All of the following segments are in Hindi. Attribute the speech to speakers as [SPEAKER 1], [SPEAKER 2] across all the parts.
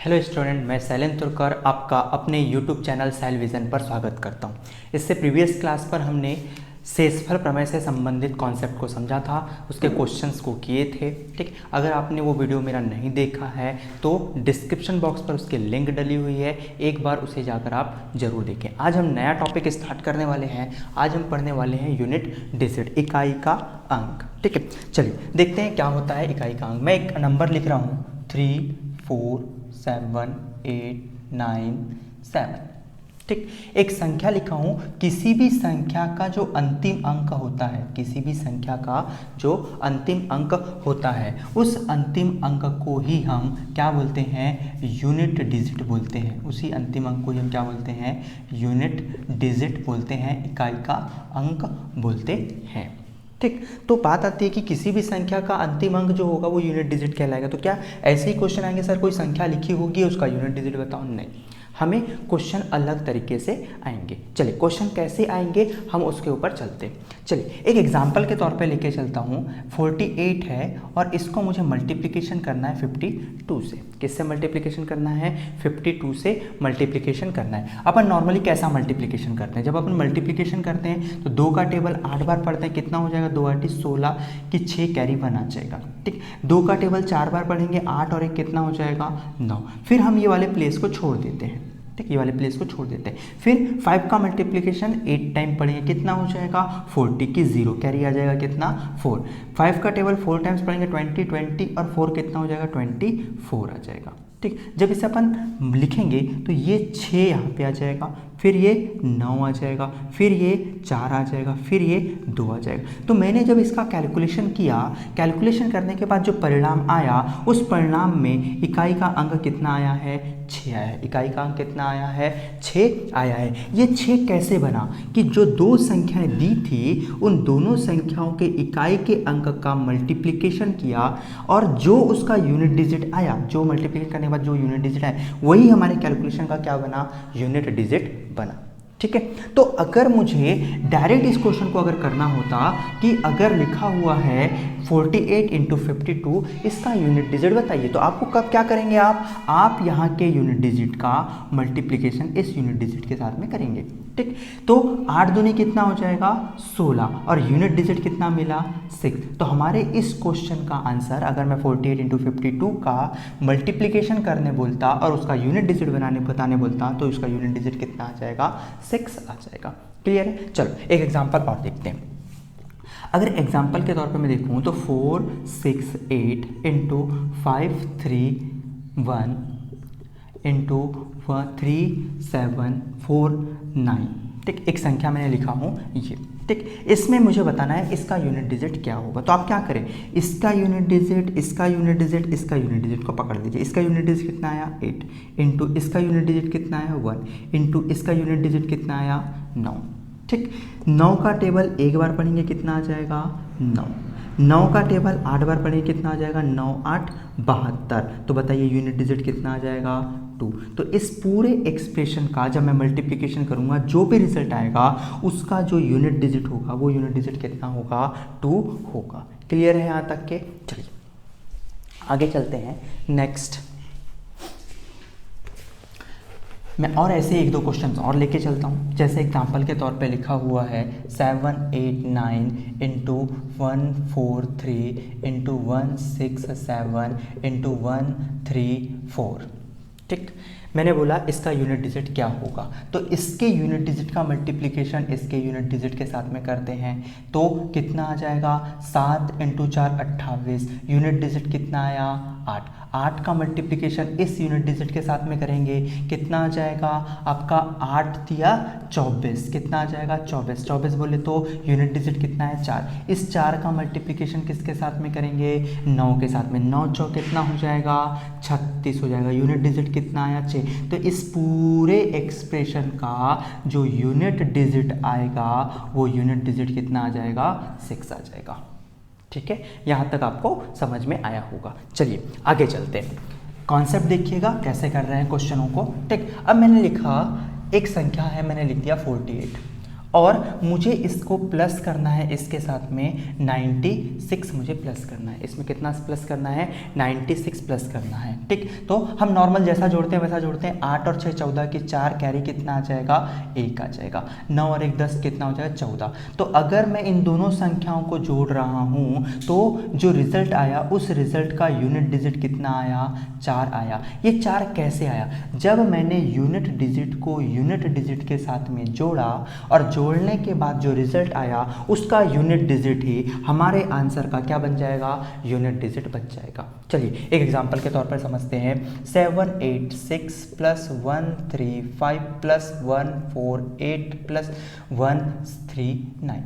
[SPEAKER 1] हेलो स्टूडेंट, मैं शैलेंद्र तुर्कर आपका अपने यूट्यूब चैनल साइल विजन पर स्वागत करता हूं। इससे प्रीवियस क्लास पर हमने शेषफल प्रमेय से संबंधित कॉन्सेप्ट को समझा था, उसके क्वेश्चंस को किए थे। ठीक, अगर आपने वो वीडियो मेरा नहीं देखा है तो डिस्क्रिप्शन बॉक्स पर उसकी लिंक डली हुई है, एक बार उसे जाकर आप जरूर देखें। आज हम नया टॉपिक स्टार्ट करने वाले हैं। आज हम पढ़ने वाले हैं यूनिट डिजिट, इकाई का अंक। ठीक है, चलिए देखते हैं क्या होता है इकाई का अंक। मैं एक नंबर लिख रहा हूँ 3, 4, 7, 8, 9, 7। ठीक, एक संख्या लिखा हूं। किसी भी संख्या का जो अंतिम अंक होता है, किसी भी संख्या का जो अंतिम अंक होता है, उस अंतिम अंक को ही हम क्या बोलते हैं? यूनिट डिजिट बोलते हैं। उसी अंतिम अंक को ही हम क्या बोलते हैं? यूनिट डिजिट बोलते हैं, इकाई का अंक बोलते हैं। ठीक, तो बात आती है कि किसी भी संख्या का अंतिम अंक जो होगा वो यूनिट डिजिट कहलाएगा। तो क्या ऐसे ही क्वेश्चन आएंगे, सर कोई संख्या लिखी होगी उसका यूनिट डिजिट बताओ? नहीं, हमें क्वेश्चन अलग तरीके से आएंगे। चलिए क्वेश्चन कैसे आएंगे हम उसके ऊपर चलते हैं। चलिए एक एग्जांपल के तौर पे लेके चलता हूँ। 48 है और इसको मुझे मल्टीप्लिकेशन करना है 52 से। किससे मल्टीप्लिकेशन करना है? 52 से मल्टीप्लिकेशन करना है। अपन नॉर्मली कैसा मल्टीप्लिकेशन करते हैं? जब अपन मल्टीप्लिकेशन करते हैं तो 2 का टेबल 8 बार पढ़ते हैं, कितना हो जाएगा? 2 8 16 की 6 कैरी बन आ जाएगा। ठीक, 2 का टेबल 4 बार पढ़ेंगे, 8 और 1 कितना हो जाएगा? 9। फिर हम ये वाले प्लेस को छोड़ देते हैं। ठीक, ये वाले प्लेस को छोड़ देते हैं। फिर 5 का मल्टीप्लिकेशन 8 टाइम पढ़ेंगे, कितना हो जाएगा? 40 की 0 कैरी आ जाएगा, कितना? 4। 5 का टेबल 4 टाइम्स पढ़ेंगे, 20 और 4 कितना हो जाएगा? 24 आ जाएगा। ठीक, जब इसे अपन लिखेंगे तो ये 6 यहाँ पे आ जाएगा, फिर ये 9 आ जाएगा, फिर ये 4 आ जाएगा, फिर ये 2 आ जाएगा। तो मैंने जब इसका कैलकुलेशन किया, कैलकुलेशन करने के बाद जो परिणाम आया, उस परिणाम में इकाई का अंक कितना आया है? 6 आया है। इकाई का अंक कितना आया है? 6 आया है। ये 6 कैसे बना कि जो दो संख्याएं दी थी उन दोनों संख्याओं के इकाई के अंक का मल्टीप्लिकेशन किया और जो उसका यूनिट डिजिट आया, जो मल्टीप्लिकेशन करने के बाद जो यूनिट डिजिट आया, वही हमारे कैलकुलेशन का क्या बना? यूनिट डिजिट बना। ठीक है, तो अगर मुझे डायरेक्ट इस क्वेश्चन को अगर करना होता कि अगर लिखा हुआ है 48 × 52, इसका यूनिट डिजिट बताइए, तो आपको कब क्या करेंगे? आप यहाँ के यूनिट डिजिट का मल्टीप्लिकेशन इस यूनिट डिजिट के साथ में करेंगे। ठीक, तो 8 दूनी कितना हो जाएगा? 16 और यूनिट डिजिट कितना मिला? 6। तो हमारे इस क्वेश्चन का आंसर, अगर मैं 48 × 52 का मल्टीप्लिकेशन करने बोलता और उसका यूनिट डिजिट बताने बोलता, तो इसका यूनिट डिजिट कितना आ जाएगा? 6 आ जाएगा। क्लियर है? चलो एक एग्जांपल और देखते हैं। अगर एग्जांपल के तौर पे मैं देखूं तो 4 6 8 × 5 3 1 × 3 7 4 9। ठीक, एक संख्या मैंने लिखा हूं ये। ठीक, इसमें मुझे बताना है इसका यूनिट डिजिट क्या होगा। तो आप क्या करें? इसका यूनिट डिजिट, इसका यूनिट डिजिट, इसका यूनिट डिजिट को पकड़ लीजिए। इसका यूनिट डिजिट कितना आया? 8 × इसका यूनिट डिजिट कितना आया? 1 × इसका यूनिट डिजिट कितना आया? 9। ठीक, 9 का टेबल एक बार पढ़ेंगे, कितना आ जाएगा? 9। 9 का टेबल 8 बार पढ़ेंगे, कितना आ जाएगा? 9 8 72। तो बताइए यूनिट डिजिट कितना आ जाएगा? 2। तो इस पूरे एक्सप्रेशन का जब मैं मल्टीप्लिकेशन करूंगा, जो भी रिजल्ट आएगा उसका जो यूनिट डिजिट होगा वो यूनिट डिजिट कितना होगा? 2 होगा। क्लियर है यहाँ तक के? चलिए आगे चलते हैं। नेक्स्ट मैं और ऐसे एक दो क्वेश्चंस और लेके चलता हूँ। जैसे एग्जांपल के तौर पे लिखा हुआ है 7 8 9 × 1 4 3 × 1 6 7 × 1 3 4। ठीक, मैंने बोला इसका यूनिट डिजिट क्या होगा, तो इसके यूनिट डिजिट का मल्टीप्लिकेशन इसके यूनिट डिजिट के साथ में करते हैं तो कितना आ जाएगा? 7 × 4 28। यूनिट डिजिट कितना आया? 8। 8 का मल्टीप्लिकेशन इस यूनिट डिजिट के साथ में करेंगे, कितना आ जाएगा आपका? 8 दिया 24, कितना आ जाएगा? 24। 24 बोले तो यूनिट डिजिट कितना है? 4। इस 4 का मल्टीप्लिकेशन किसके साथ में करेंगे? 9 के साथ में। 9 चौक कितना हो जाएगा? 36 हो जाएगा। यूनिट डिजिट कितना आया? 6। तो इस पूरे एक्सप्रेशन का जो यूनिट डिजिट आएगा वो यूनिट डिजिट कितना आ जाएगा? 6 आ जाएगा। ठीक है, यहाँ तक आपको समझ में आया होगा। चलिए आगे चलते हैं। कॉन्सेप्ट देखिएगा कैसे कर रहे हैं क्वेश्चनों को। ठीक, अब मैंने लिखा एक संख्या है, मैंने लिख दिया 48 और मुझे इसको प्लस करना है इसके साथ में 96 मुझे प्लस करना है। इसमें कितना प्लस करना है? 96 प्लस करना है। ठीक, तो हम नॉर्मल जैसा जोड़ते हैं वैसा जोड़ते हैं। 8 और 6 14 की 4 कैरी कितना आ जाएगा? 1 आ जाएगा। 9 और 1 10 कितना हो जाएगा? 14। तो अगर मैं इन दोनों संख्याओं को जोड़ रहा हूँ तो जो रिजल्ट आया उस रिजल्ट का यूनिट डिजिट कितना आया? 4 आया। ये 4 कैसे आया? जब मैंने यूनिट डिजिट को यूनिट डिजिट के साथ में जोड़ा और जोड़ने के बाद जो रिजल्ट आया उसका यूनिट डिजिट ही हमारे आंसर का क्या बन जाएगा? यूनिट डिजिट बन जाएगा। चलिए एक एग्जांपल के तौर पर समझते हैं। 786 प्लस 135 प्लस 148 प्लस 139।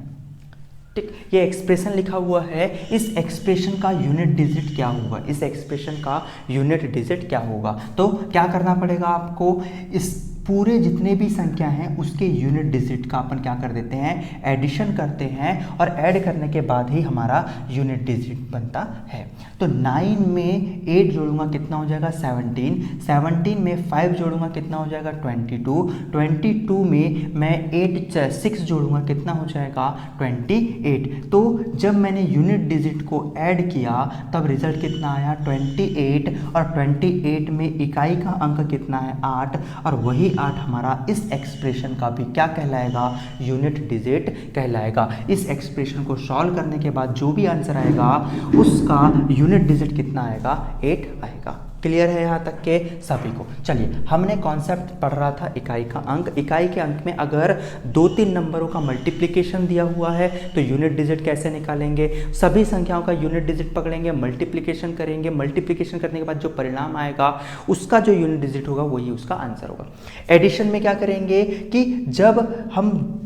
[SPEAKER 1] ठीक, ये एक्सप्रेशन लिखा हुआ है। इस एक्सप्रेशन का यूनिट डिजिट क्या होगा? इस एक्सप्रेशन का यूनिट डिजिट क्या होगा? तो क्या करना पड़ेगा आपको? इस पूरे जितने भी संख्या हैं उसके यूनिट डिजिट का अपन क्या कर देते हैं? एडिशन करते हैं और ऐड करने के बाद ही हमारा यूनिट डिजिट बनता है। तो 9 में 8 जोड़ूंगा कितना हो जाएगा? 17। 17 में 5 जोड़ूंगा कितना हो जाएगा? 22। 22 में मैं 6 जोड़ूंगा कितना हो जाएगा? 28। तो जब मैंने यूनिट डिजिट को ऐड किया तब रिजल्ट कितना आया? 28। और 28 में इकाई का अंक कितना है? 8। और वही 8 हमारा इस एक्सप्रेशन का भी क्या कहलाएगा? यूनिट डिजिट कहलाएगा। इस एक्सप्रेशन को सॉल्व करने के बाद जो भी आंसर आएगा उसका यूनिट डिजिट कितना आएगा? 8 आएगा। क्लियर है यहाँ तक के सभी को? चलिए, हमने कॉन्सेप्ट पढ़ रहा था इकाई का अंक। इकाई के अंक में अगर 2-3 नंबरों का मल्टीप्लिकेशन दिया हुआ है तो यूनिट डिजिट कैसे निकालेंगे? सभी संख्याओं का यूनिट डिजिट पकड़ेंगे, मल्टीप्लिकेशन करेंगे। मल्टीप्लिकेशन करने के बाद जो परिणाम आएगा उसका जो यूनिट डिजिट होगा वही उसका आंसर होगा। एडिशन में क्या करेंगे कि जब हम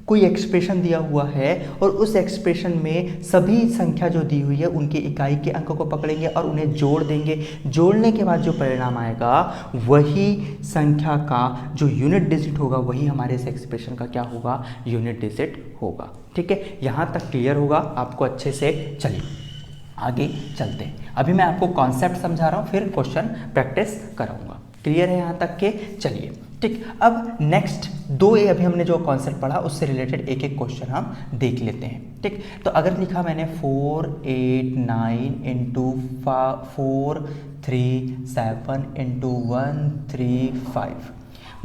[SPEAKER 1] कोई एक्सप्रेशन दिया हुआ है और उस एक्सप्रेशन में सभी संख्या जो दी हुई है उनके इकाई के अंक को पकड़ेंगे और उन्हें जोड़ देंगे। जोड़ने के बाद जो परिणाम आएगा वही संख्या का जो यूनिट डिजिट होगा वही हमारे इस एक्सप्रेशन का क्या होगा? यूनिट डिजिट होगा। ठीक है, यहाँ तक क्लियर होगा आपको अच्छे से? चलिए आगे चलते हैं। अभी मैं आपको कॉन्सेप्ट समझा रहा हूँ, फिर क्वेश्चन प्रैक्टिस कराऊंगा। क्लियर है यहाँ तक के? चलिए ठीक, अब नेक्स्ट 2A अभी हमने जो कॉन्सेप्ट पढ़ा उससे रिलेटेड एक एक क्वेश्चन हम देख लेते हैं। ठीक, तो अगर लिखा मैंने 4 8 9 इंटू 4 3 7 इंटू 1 3 5,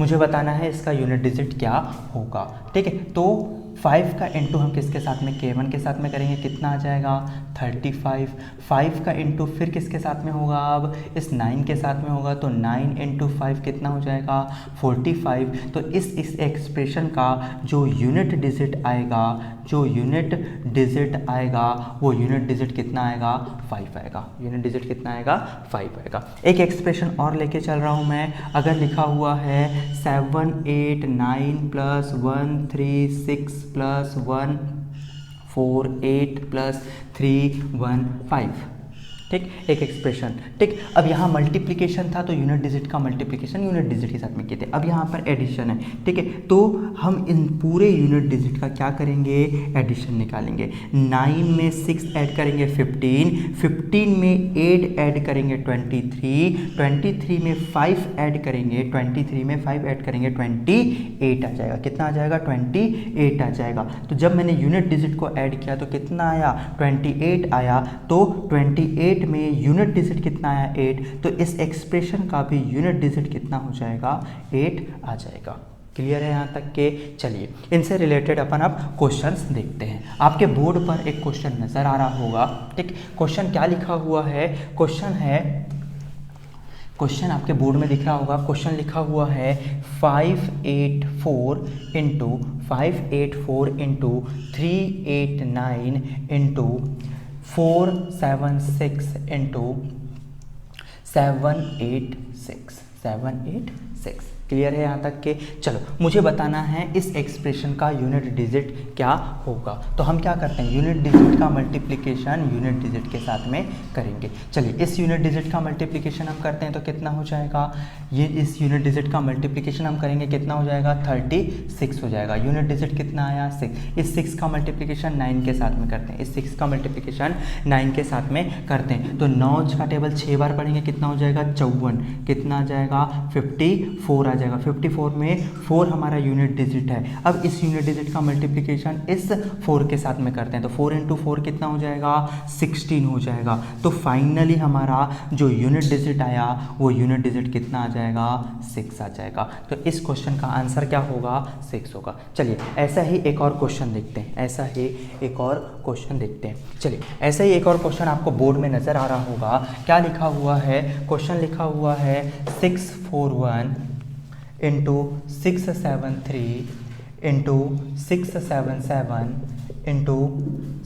[SPEAKER 1] मुझे बताना है इसका यूनिट डिजिट क्या होगा। ठीक है, तो 5 का इंटू हम किसके साथ में? K1 के साथ में करेंगे, कितना आ जाएगा? 35। 5 का इंटू फिर किसके साथ में होगा? अब इस 9 के साथ में होगा, तो 9 इंटू 5 कितना हो जाएगा? 45। तो इस एक्सप्रेशन का जो यूनिट डिजिट आएगा, जो यूनिट डिजिट आएगा वो यूनिट डिजिट कितना आएगा? 5 आएगा। यूनिट डिजिट कितना आएगा? 5 आएगा। एक एक्सप्रेशन और लेके चल रहा हूँ मैं। अगर लिखा हुआ है 7 8 9 प्लस 1 3 6 प्लस 1 4 8 प्लस 3 1 5, ठीक, एक एक्सप्रेशन। ठीक, अब यहाँ मल्टीप्लिकेशन था तो यूनिट डिजिट का मल्टीप्लिकेशन यूनिट डिजिट के साथ में किए थे। अब यहाँ पर एडिशन है। ठीक है, तो हम इन पूरे यूनिट डिजिट का क्या करेंगे? एडिशन निकालेंगे। 9 में 6 ऐड करेंगे 15, 15 में 8 ऐड करेंगे 23, 23 में 5 ऐड करेंगे, 23 में 5 ऐड करेंगे 28 आ जाएगा। कितना आ जाएगा? 28 आ जाएगा। तो जब मैंने यूनिट डिजिट को ऐड किया तो कितना आया? 28 आया। तो 28 में यूनिट डिजिट कितना आया? 8। तो इस एक्सप्रेशन का भी यूनिट डिजिट कितना हो जाएगा? 8 आ जाएगा। क्लियर है यहाँ तक के? चलिए इनसे रिलेटेड अपन अब क्वेश्चंस देखते हैं। आपके बोर्ड पर एक क्वेश्चन नजर आ रहा होगा। ठीक, क्वेश्चन क्या लिखा हुआ है? क्वेश्चन आपके बोर्ड में दिख रहा होगा। क्वेश्चन लिखा हुआ है 584 इंटू 389 इंटू 476 इंटू 786। क्लियर है यहाँ तक के? चलो मुझे बताना है इस एक्सप्रेशन का यूनिट डिजिट क्या होगा। तो हम क्या करते हैं? यूनिट डिजिट का मल्टीप्लिकेशन यूनिट डिजिट के साथ में करेंगे। चलिए इस यूनिट डिजिट का मल्टीप्लिकेशन हम करते हैं तो कितना हो जाएगा? ये इस यूनिट डिजिट का मल्टीप्लिकेशन हम करेंगे, कितना हो जाएगा? 36 हो जाएगा। यूनिट डिजिट कितना आया? 6। इस 6 का मल्टीप्लिकेशन 9 के साथ में करते हैं। इस 6 का मल्टीप्लिकेशन 9 के साथ में करते हैं तो 9 का टेबल 6 बार पढ़ेंगे, कितना हो जाएगा? 54। कितना आ जाएगा? 54 आ जाएगा 54 में 4 हमारा यूनिट डिजिट है। अब इस यूनिट डिजिट का मल्टीप्लिकेशन इस 4 के साथ में करते हैं, तो 4 × 4 कितना हो जाएगा 16 हो जाएगा। तो फाइनली हमारा जो यूनिट डिजिट आया वो यूनिट डिजिट कितना आ जाएगा 6 आ जाएगा। तो इस क्वेश्चन का आंसर क्या होगा 6 होगा। चलिए ऐसा ही एक और क्वेश्चन देखते हैं, ऐसा ही एक और क्वेश्चन देखते हैं। चलिए ऐसा ही एक और क्वेश्चन आपको बोर्ड में नज़र आ रहा होगा। क्या लिखा हुआ है, क्वेश्चन लिखा हुआ है 641 इंटू 673 इंटू 677 इंटू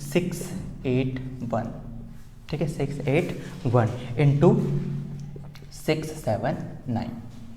[SPEAKER 1] 681, ठीक है 681 इंटू 679,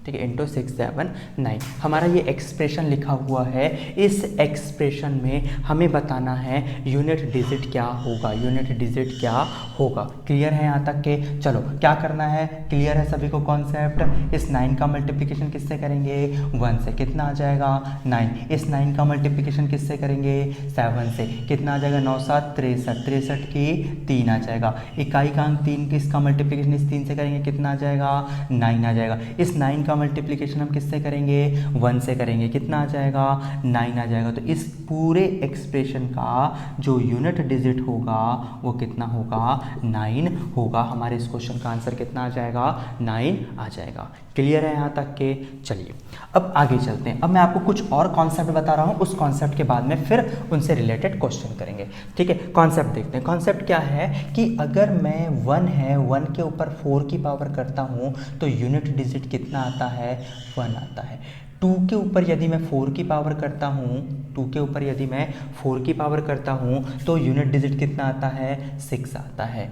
[SPEAKER 1] ठीक है इंटू 679। हमारा ये एक्सप्रेशन लिखा हुआ है। इस एक्सप्रेशन में हमें बताना है यूनिट डिजिट क्या होगा, यूनिट डिजिट क्या होगा। क्लियर है यहाँ तक के? चलो क्या करना है, क्लियर है सभी को कॉन्सेप्ट। इस 9 का मल्टीप्लिकेशन किससे करेंगे 1 से, कितना आ जाएगा 9। इस 9 का मल्टीप्लिकेशन किससे करेंगे 7 से, कितना आ जाएगा 9 7 63, 63 की 3 आ जाएगा। इकाई का अंक 3 किसका मल्टीप्लिकेशन इस 3 से करेंगे, कितना आ जाएगा 9 आ जाएगा। इस 9 का मल्टीप्लिकेशन हम किससे करेंगे 1 से करेंगे, कितना आ जाएगा 9 आ जाएगा। तो इस पूरे एक्सप्रेशन का जो यूनिट डिजिट होगा वो कितना होगा 9 होगा। हमारे इस क्वेश्चन का आंसर कितना आ जाएगा 9 आ जाएगा। क्लियर है यहाँ तक के? चलिए अब आगे चलते हैं। अब मैं आपको कुछ और कॉन्सेप्ट बता रहा हूँ, उस कॉन्सेप्ट के बाद में फिर उनसे रिलेटेड क्वेश्चन करेंगे, ठीक है। कॉन्सेप्ट देखते हैं। कॉन्सेप्ट क्या है कि अगर मैं 1 है 1 के ऊपर 4 की पावर करता हूँ तो यूनिट डिजिट कितना आता है 1 आता है। 2 के ऊपर यदि मैं 4 की पावर करता हूँ, 2 के ऊपर यदि मैं 4 की पावर करता हूँ तो यूनिट डिजिट कितना आता है 6 आता है।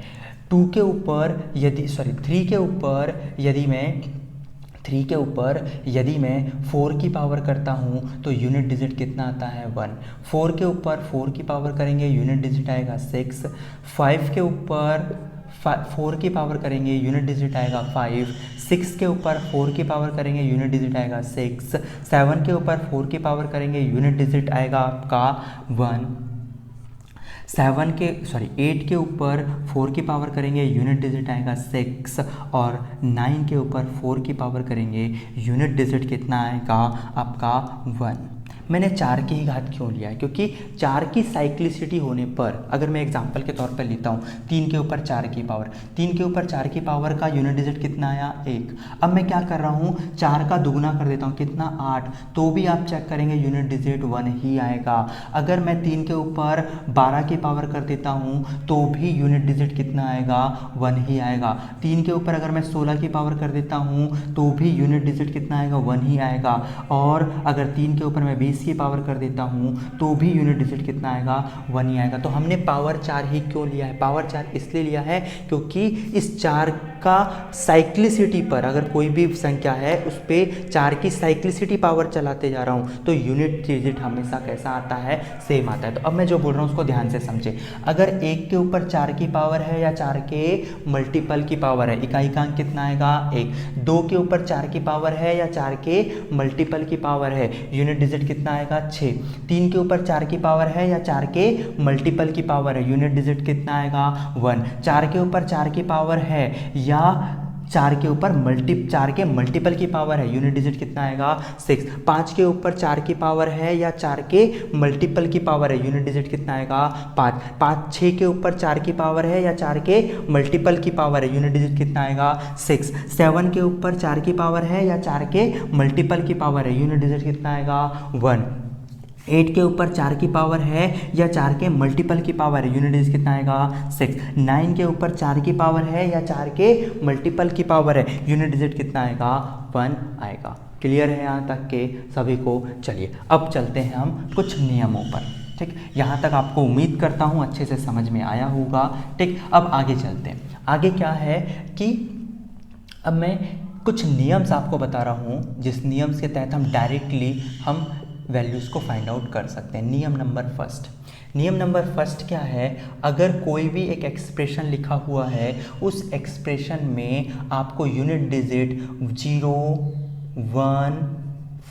[SPEAKER 1] 2 के ऊपर यदि 3 के ऊपर यदि मैं 3 के ऊपर यदि मैं 4 की पावर करता हूँ तो यूनिट डिजिट कितना आता है 1। 4 के ऊपर 4 की पावर करेंगे यूनिट डिजिट आएगा 6। 5 के ऊपर 4 की पावर करेंगे यूनिट डिजिट आएगा 5। 6 के ऊपर 4 की पावर करेंगे यूनिट डिजिट आएगा 6। 7 के ऊपर 4 की पावर करेंगे यूनिट डिजिट आएगा आपका 1। 8 के ऊपर 4 की पावर करेंगे यूनिट डिजिट आएगा 6 और 9 के ऊपर 4 की पावर करेंगे यूनिट डिजिट कितना आएगा आपका 1। मैंने 4 की ही घात क्यों लिया है, क्योंकि 4 की साइक्लिसिटी होने पर अगर मैं एग्जांपल के तौर पर लेता हूँ 3 के ऊपर 4 की पावर, 3 के ऊपर 4 की पावर का यूनिट डिजिट कितना आया 1। अब मैं क्या कर रहा हूँ 4 का दुगुना कर देता हूँ, कितना 8, तो भी आप चेक करेंगे यूनिट डिजिट 1 ही आएगा। अगर मैं 3 के ऊपर 12 की पावर कर देता हूँ तो भी यूनिट डिजिट कितना आएगा 1 ही आएगा। 3 के ऊपर अगर मैं 16 की पावर कर देता हूँ तो भी यूनिट डिजिट कितना आएगा 1 ही आएगा। और अगर 3 के ऊपर मैं 20 की पावर कर देता हूँ तो भी यूनिट डिजिट कितना आएगा 1 ही आएगा। तो हमने पावर 4 ही क्यों लिया है, पावर 4 इसलिए लिया है क्योंकि इस 4 का साइक्लिसिटी पर अगर कोई भी संख्या है उस पर 4 की साइक्लिसिटी पावर चलाते जा रहा हूँ तो यूनिट डिजिट हमेशा कैसा आता है सेम आता है। तो अब मैं जो बोल रहा हूँ उसको ध्यान से समझे। अगर 1 के ऊपर 4 की पावर है या 4 के मल्टीपल की पावर है, इकाई का अंक कितना आएगा 1। 2 के ऊपर 4 की पावर है या 4 के मल्टीपल की पावर है, यूनिट डिजिट कितना आएगा 6। 3 के ऊपर 4 की पावर है या 4 के मल्टीपल की पावर है, यूनिट डिजिट कितना आएगा 1। 4 के ऊपर 4 की पावर है या 4 के ऊपर 4 के मल्टीपल की पावर है, यूनिट डिजिट कितना आएगा 6। 5 के ऊपर 4 की पावर है या 4 के मल्टीपल की पावर है, यूनिट डिजिट कितना आएगा 5। 6 के ऊपर 4 की पावर है या 4 के मल्टीपल की पावर है, यूनिट डिजिट कितना आएगा 6। 7 के ऊपर 4 की पावर है या 4 के मल्टीपल की पावर है, यूनिट डिजिट कितना आएगा 1। 8 के ऊपर 4 की पावर है या 4 के मल्टीपल की पावर है, यूनिट डिजिट कितना आएगा 6। 9 के ऊपर 4 की पावर है या 4 के मल्टीपल की पावर है, यूनिट डिजिट कितना आएगा 1 आएगा। क्लियर है यहाँ तक के सभी को? चलिए अब चलते हैं हम कुछ नियमों पर, ठीक। यहाँ तक आपको उम्मीद करता हूँ अच्छे से समझ में आया होगा, ठीक। अब आगे चलते हैं। आगे क्या है कि अब मैं कुछ नियम्स आपको बता रहा हूँ जिस नियम्स के तहत हम डायरेक्टली हम वैल्यूज़ को फाइंड आउट कर सकते हैं। नियम नंबर फर्स्ट क्या है, अगर कोई भी एक एक्सप्रेशन लिखा हुआ है उस एक्सप्रेशन में आपको यूनिट डिजिट 0, 1,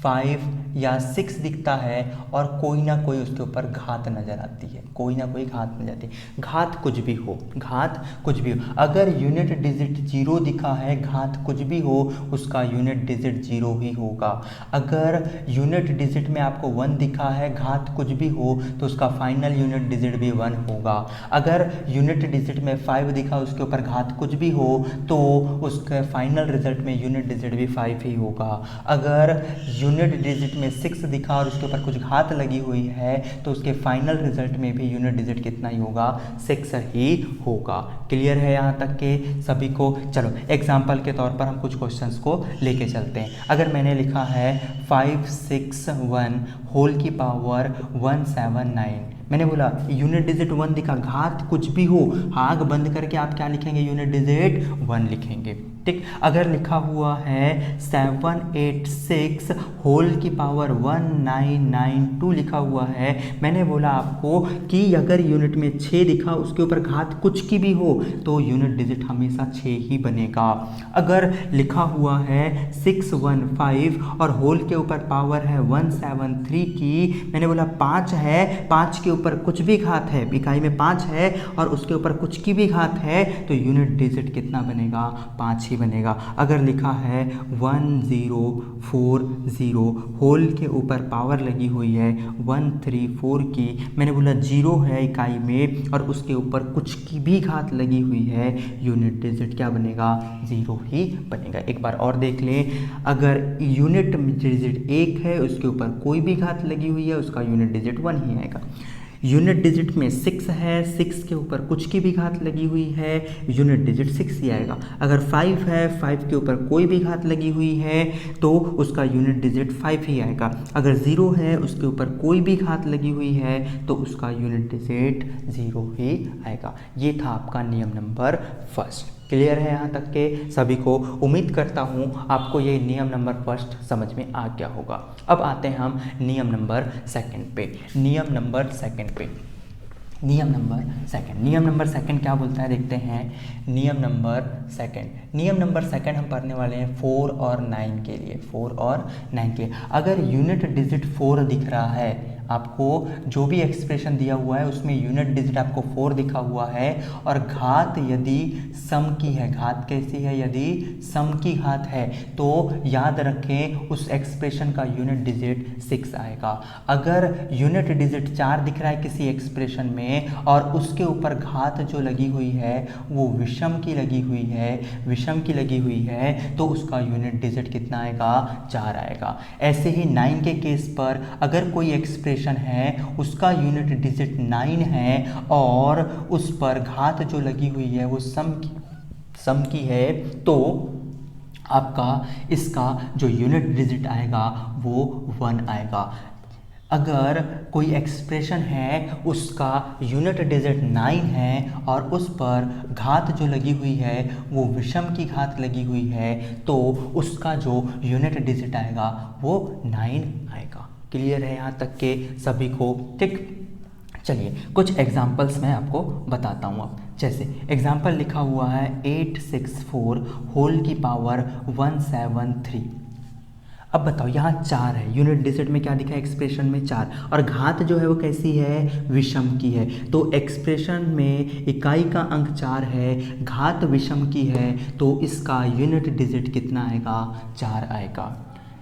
[SPEAKER 1] 5 या 6 दिखता है और कोई ना कोई उसके ऊपर घात नज़र आती है, कोई ना कोई घात नजर आती है, घात कुछ भी हो, घात कुछ भी हो। अगर यूनिट डिजिट 0 दिखा है, घात कुछ भी हो, उसका यूनिट डिजिट 0 ही होगा। अगर यूनिट डिजिट में आपको 1 दिखा है, घात कुछ भी हो, तो उसका फाइनल यूनिट डिजिट भी 1 होगा। अगर यूनिट डिजिट में 5 दिखा, उसके ऊपर घात कुछ भी हो, तो उसके फाइनल रिजल्ट में यूनिट डिजिट भी 5 ही होगा। अगर यूनिट डिजिट में 6 दिखा और उसके ऊपर कुछ घात लगी हुई है, तो उसके फाइनल रिजल्ट में भी यूनिट डिजिट कितना ही होगा, 6 ही होगा। क्लियर है यहाँ तक के सभी को? चलो एग्जाम्पल के तौर पर हम कुछ क्वेश्चंस को लेके चलते हैं। अगर मैंने लिखा है 561 होल की पावर 179, मैंने बोला यूनिट डिजिट 1 दिखा, घात कुछ भी हो, आग बंद करके आप क्या लिखेंगे, यूनिट डिजिट 1 लिखेंगे। ठीक, अगर लिखा हुआ है 786 होल की पावर 1992 लिखा हुआ है, मैंने बोला आपको कि अगर यूनिट में 6 दिखा, उसके ऊपर घात कुछ की भी हो, तो यूनिट डिजिट हमेशा 6 ही बनेगा। अगर लिखा हुआ है 615 और होल के ऊपर पावर है 173 की, मैंने बोला 5 है, 5 के ऊपर कुछ भी घात है, इकाई में 5 है और उसके ऊपर कुछ की भी घात है, तो यूनिट डिजिट कितना बनेगा, 5 ही बनेगा। अगर लिखा है 1040 होल के ऊपर पावर लगी हुई है 134 की, मैंने बोला 0 है इकाई में और उसके ऊपर कुछ की भी घात लगी हुई है, यूनिट डिजिट क्या बनेगा, 0 ही बनेगा। एक बार और देख लें, अगर यूनिट डिजिट 1 है, उसके ऊपर कोई भी घात लगी हुई है, उसका यूनिट डिजिट 1 ही आएगा। यूनिट डिजिट में 6 है, 6 के ऊपर कुछ की भी घात लगी हुई है, यूनिट डिजिट 6 ही आएगा। अगर 5 है, 5 के ऊपर कोई भी घात लगी हुई है, तो उसका यूनिट डिजिट 5 ही आएगा। अगर 0 है, उसके ऊपर कोई भी घात लगी हुई है, तो उसका यूनिट डिजिट 0 ही आएगा। ये था आपका नियम नंबर फर्स्ट। क्लियर है यहाँ तक के सभी को? उम्मीद करता हूँ आपको ये नियम नंबर फर्स्ट समझ में आ गया होगा। अब आते हैं हम नियम नंबर सेकंड पे। नियम नंबर सेकंड क्या बोलता है, देखते हैं। नियम नंबर सेकंड हम पढ़ने वाले हैं 4 और 9 के लिए, 4 और 9 के लिए। अगर यूनिट डिजिट 4 दिख रहा है, आपको जो भी एक्सप्रेशन दिया हुआ है उसमें यूनिट डिजिट आपको 4 दिखा हुआ है और घात यदि सम की है, घात कैसी है, यदि सम की घात है, तो याद रखें उस एक्सप्रेशन का यूनिट डिजिट 6 आएगा। अगर यूनिट डिजिट 4 दिख रहा है किसी एक्सप्रेशन में और उसके ऊपर घात जो लगी हुई है वो विषम की लगी हुई है, तो उसका यूनिट डिजिट कितना आएगा, 4 आएगा। ऐसे ही 9 के केस पर अगर कोई एक्सप्रेशन है, उसका यूनिट डिजिट 9 है और उस पर घात जो लगी हुई है वो सम की है, तो आपका इसका जो यूनिट डिजिट आएगा वो 1 आएगा। अगर कोई एक्सप्रेशन है, उसका यूनिट डिजिट 9 है और उस पर घात जो लगी हुई है वो विषम की घात लगी हुई है, तो उसका जो यूनिट डिजिट आएगा वो 9 आएगा। क्लियर है यहाँ तक के सभी को? ठीक, चलिए कुछ एग्जाम्पल्स मैं आपको बताता हूँ। अब जैसे एग्जाम्पल लिखा हुआ है 864 होल की पावर 173। अब बताओ, यहाँ 4 है, यूनिट डिजिट में क्या दिखा है, एक्सप्रेशन में 4, और घात जो है वो कैसी है, विषम की है। तो एक्सप्रेशन में इकाई का अंक 4 है, घात विषम की है, तो इसका यूनिट डिजिट कितना आएगा, 4 आएगा।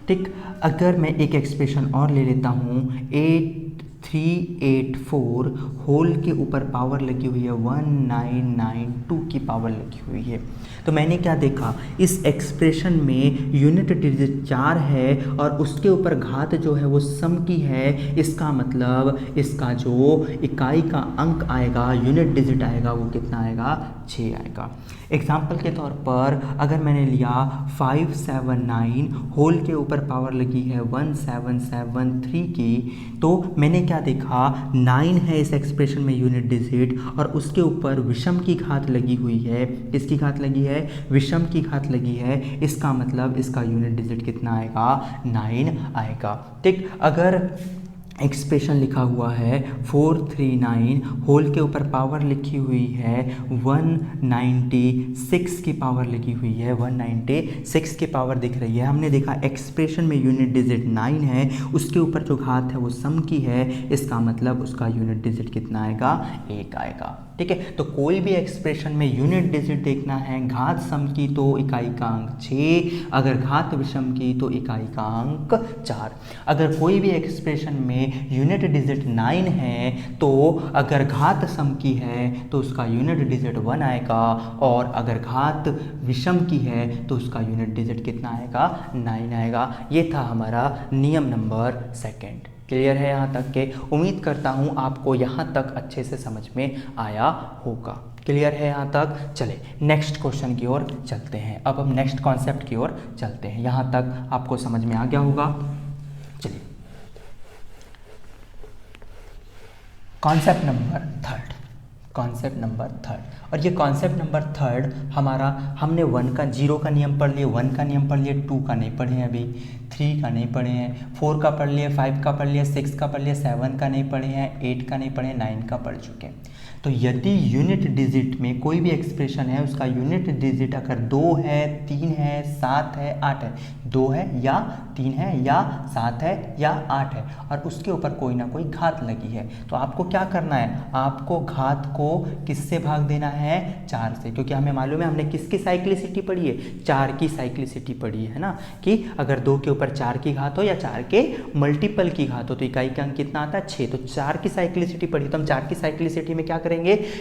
[SPEAKER 1] ठीक, अगर मैं एक एक्सप्रेशन और ले लेता हूँ 8384 होल के ऊपर पावर लगी हुई है 1992 की पावर लगी हुई है, तो मैंने क्या देखा, इस एक्सप्रेशन में यूनिट डिजिट 4 है और उसके ऊपर घात जो है वो सम की है। इसका मतलब इसका जो इकाई का अंक आएगा, यूनिट डिजिट आएगा, वो कितना आएगा, 6 आएगा। एग्जाम्पल के तौर पर अगर मैंने लिया 579 होल के ऊपर पावर लगी है 1773 की, तो मैंने क्या देखा, 9 है इस एक्सप्रेशन में यूनिट डिजिट और उसके ऊपर विषम की घात लगी हुई है। किसकी घात लगी है, विषम की घात लगी है। इसका मतलब इसका यूनिट डिजिट कितना आएगा, 9 आएगा। ठीक, अगर एक्सप्रेशन लिखा हुआ है 439, होल के ऊपर पावर लिखी हुई है 196 की पावर लिखी हुई है, 196 की पावर दिख रही है। हमने देखा एक्सप्रेशन में यूनिट डिजिट 9 है, उसके ऊपर जो घात है वो सम की है, इसका मतलब उसका यूनिट डिजिट कितना आएगा, 1 आएगा। ठीक है, तो कोई भी एक्सप्रेशन में यूनिट डिजिट देखना है, घात सम की तो इकाई का अंक 6, अगर घात विषम की तो इकाई का अंक 4। अगर कोई भी एक्सप्रेशन में यूनिट डिजिट 9 है तो अगर घात सम की है तो उसका यूनिट डिजिट 1 आएगा, और अगर घात विषम की है तो उसका यूनिट डिजिट कितना आएगा, 9 आएगा। ये था हमारा नियम नंबर 2। क्लियर है यहाँ तक के? उम्मीद करता हूँ आपको यहाँ तक अच्छे से समझ में आया होगा। क्लियर है यहाँ तक? चले नेक्स्ट क्वेश्चन की ओर चलते हैं। अब हम नेक्स्ट कॉन्सेप्ट की ओर चलते हैं। यहाँ तक आपको समझ में आ गया होगा। चलिए कॉन्सेप्ट नंबर 3, कॉन्सेप्ट नंबर 3। और ये कॉन्सेप्ट नंबर 3 हमारा, हमने 1 का 0 का नियम पढ़ लिए, 1 का नियम पढ़ लिए, 2 का नहीं पढ़े हैं अभी, 3 का नहीं पढ़े हैं, 4 का पढ़ लिए, 5 का पढ़ लिया, 6 का पढ़ लिया, 7 का नहीं पढ़े हैं, 8 का नहीं पढ़े, 9 का पढ़ चुके हैं। तो यदि यूनिट डिजिट में कोई भी एक्सप्रेशन है, उसका यूनिट डिजिट अगर 2 है, 3 है, 7 है, 8 है, 2 है या 3 है या 7 है या 8 है, और उसके ऊपर कोई ना कोई घात लगी है, तो आपको क्या करना है, आपको घात को किससे भाग देना है, 4 से, क्योंकि हमें मालूम है, हमने किसकी साइक्लिसिटी पढ़ी है, 4 की साइक्लिसिटी पढ़ी है ना, कि अगर 2 के ऊपर 4 की घात हो या 4 के मल्टीपल की घात हो तो इकाई का अंक कितना आता है, 6। तो 4 की साइक्लिसिटी पढ़ी, तो हम 4 की साइक्लिसिटी में क्या करेंगे,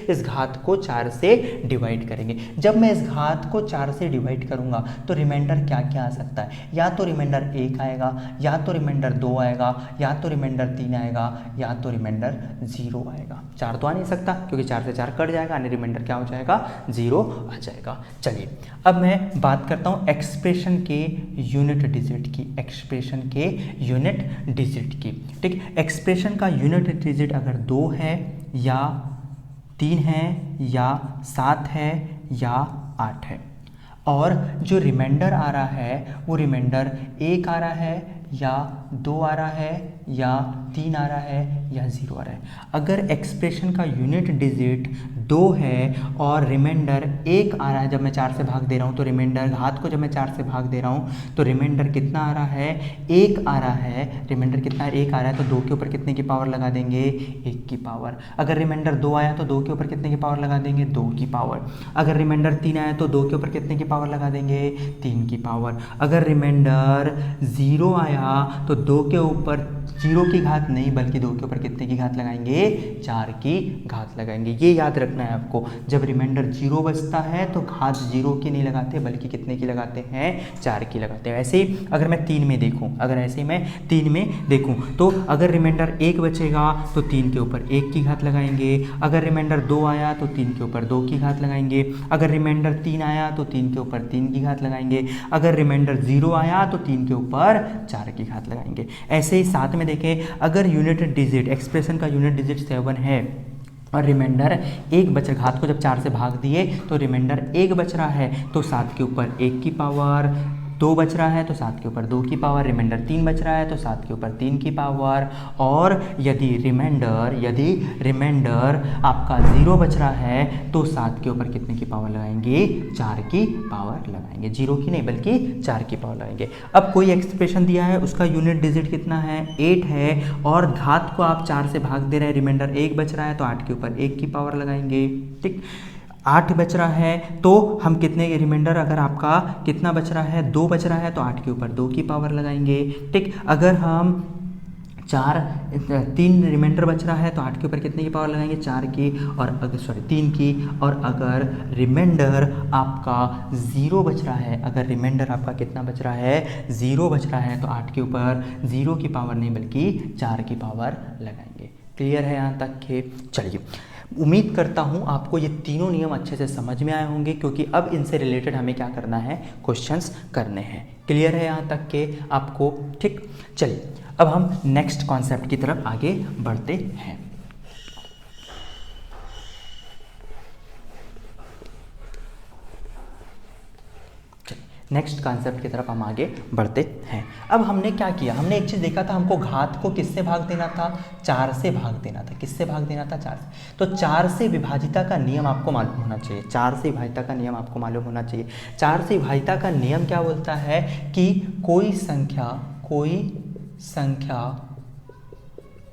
[SPEAKER 1] इस घात को 4 से डिवाइड करेंगे। जब मैं इस घात को 4 से डिवाइड करूंगा तो रिमाइंडर क्या क्या आ सकता है, या तो रिमाइंडर 1 आएगा, या तो रिमाइंडर 2 आएगा, या तो रिमाइंडर 3 आएगा, या तो रिमाइंडर 0 आएगा। 4 तो आ नहीं सकता क्योंकि 4 से 4 कट जाएगा, यानी रिमाइंडर क्या हो जाएगा, 0 आ जाएगा। चलिए अब मैं बात करता हूं एक्सप्रेशन के यूनिट डिजिट की, एक्सप्रेशन के यूनिट डिजिट की। ठीक, एक्सप्रेशन का यूनिट डिजिट अगर 2 है या 3 है या 7 है या 8 है, और जो रिमाइंडर आ रहा है वो रिमाइंडर 1 आ रहा है या 2 आ रहा है या 3 आ रहा है या 0 आ रहा है। अगर एक्सप्रेशन का यूनिट डिजिट 2 है और रिमाइंडर 1 आ रहा है, जब मैं 4 से भाग दे रहा हूँ तो रिमाइंडर, घात को जब मैं 4 से भाग दे रहा हूँ तो रिमाइंडर कितना आ रहा है, 1 आ रहा है। रिमाइंडर कितना है, 1 आ रहा है, तो 2 के ऊपर कितने की पावर लगा देंगे, 1 की पावर। अगर रिमाइंडर 2 आया तो 2 के ऊपर कितने की पावर लगा देंगे, 2 की पावर। अगर रिमाइंडर 3 आया तो 2 के ऊपर कितने की पावर लगा देंगे, 3 की पावर। अगर रिमाइंडर 0 आया तो 2 के ऊपर 0 की घात नहीं बल्कि 2 के ऊपर कितने की घात लगाएंगे, 4 की घात लगाएंगे। ये याद रखना है आपको, जब रिमाइंडर 0 बचता है तो घात 0 की नहीं लगाते बल्कि कितने की लगाते हैं, 4 की लगाते हैं। ऐसे ही अगर मैं 3 में देखूं, अगर ऐसे मैं 3 में देखूं तो अगर रिमाइंडर 1 बचेगा तो 3 के ऊपर 1 की घात लगाएंगे। अगर रिमाइंडर 2 आया तो 3 के ऊपर 2 की घात लगाएंगे। अगर रिमाइंडर 3 आया तो 3 के ऊपर 3 की घात लगाएंगे। अगर रिमाइंडर 0 आया तो 3 के ऊपर 4 की घात लगाएंगे। ऐसे ही साथ में देखें, अगर यूनिट डिजिट, एक्सप्रेशन का यूनिट डिजिट 7 है और रिमाइंडर 1 बच रहा, घात को जब 4 से भाग दिए तो रिमाइंडर 1 बच रहा है, तो 7 के ऊपर 1 की पावर, 2 बच रहा है तो 7 के ऊपर 2 की पावर, रिमाइंडर 3 बच रहा है तो 7 के ऊपर 3 की पावर। और यदि रिमाइंडर आपका 0 बच रहा है तो 7 के ऊपर कितने की पावर लगाएंगे, 4 की पावर लगाएंगे। 0 की नहीं बल्कि 4 की पावर लगाएंगे। अब कोई एक्सप्रेशन दिया है, उसका यूनिट डिजिट कितना है, 8 है, और घात को आप 4 से भाग दे रहे हैं, रिमाइंडर 1 बच रहा है तो 8 के ऊपर 1 की पावर लगाएंगे। ठीक, 8 बच रहा है तो हम कितने, रिमाइंडर अगर आपका कितना बच रहा है, 2 बच रहा है तो 8 के ऊपर 2 की पावर लगाएंगे। ठीक, अगर हम 3 रिमाइंडर बच रहा है तो 8 के ऊपर कितने की पावर लगाएंगे, 4 की, और अगर 3 की। और अगर रिमाइंडर आपका 0 बच रहा है, अगर रिमाइंडर आपका कितना बच रहा है, 0 बच रहा है तो 8 के ऊपर 0 की पावर नहीं बल्कि 4 की पावर लगाएंगे। क्लियर है यहाँ तक के? चलिए, उम्मीद करता हूँ आपको ये तीनों नियम अच्छे से समझ में आए होंगे, क्योंकि अब इनसे रिलेटेड हमें क्या करना है, क्वेश्चंस करने हैं। क्लियर है यहाँ तक के आपको? ठीक, चलिए अब हम नेक्स्ट कॉन्सेप्ट की तरफ आगे बढ़ते हैं। नेक्स्ट कॉन्सेप्ट की तरफ हम आगे बढ़ते हैं। अब हमने क्या किया, हमने एक चीज़ देखा था, हमको घात को किससे भाग देना था, 4 से भाग देना था। किससे भाग देना था, 4 से। तो 4 से विभाजिता का नियम आपको मालूम होना चाहिए। 4 से विभाजिता का नियम आपको मालूम होना चाहिए। 4 से विभाजिता का नियम क्या बोलता है कि कोई संख्या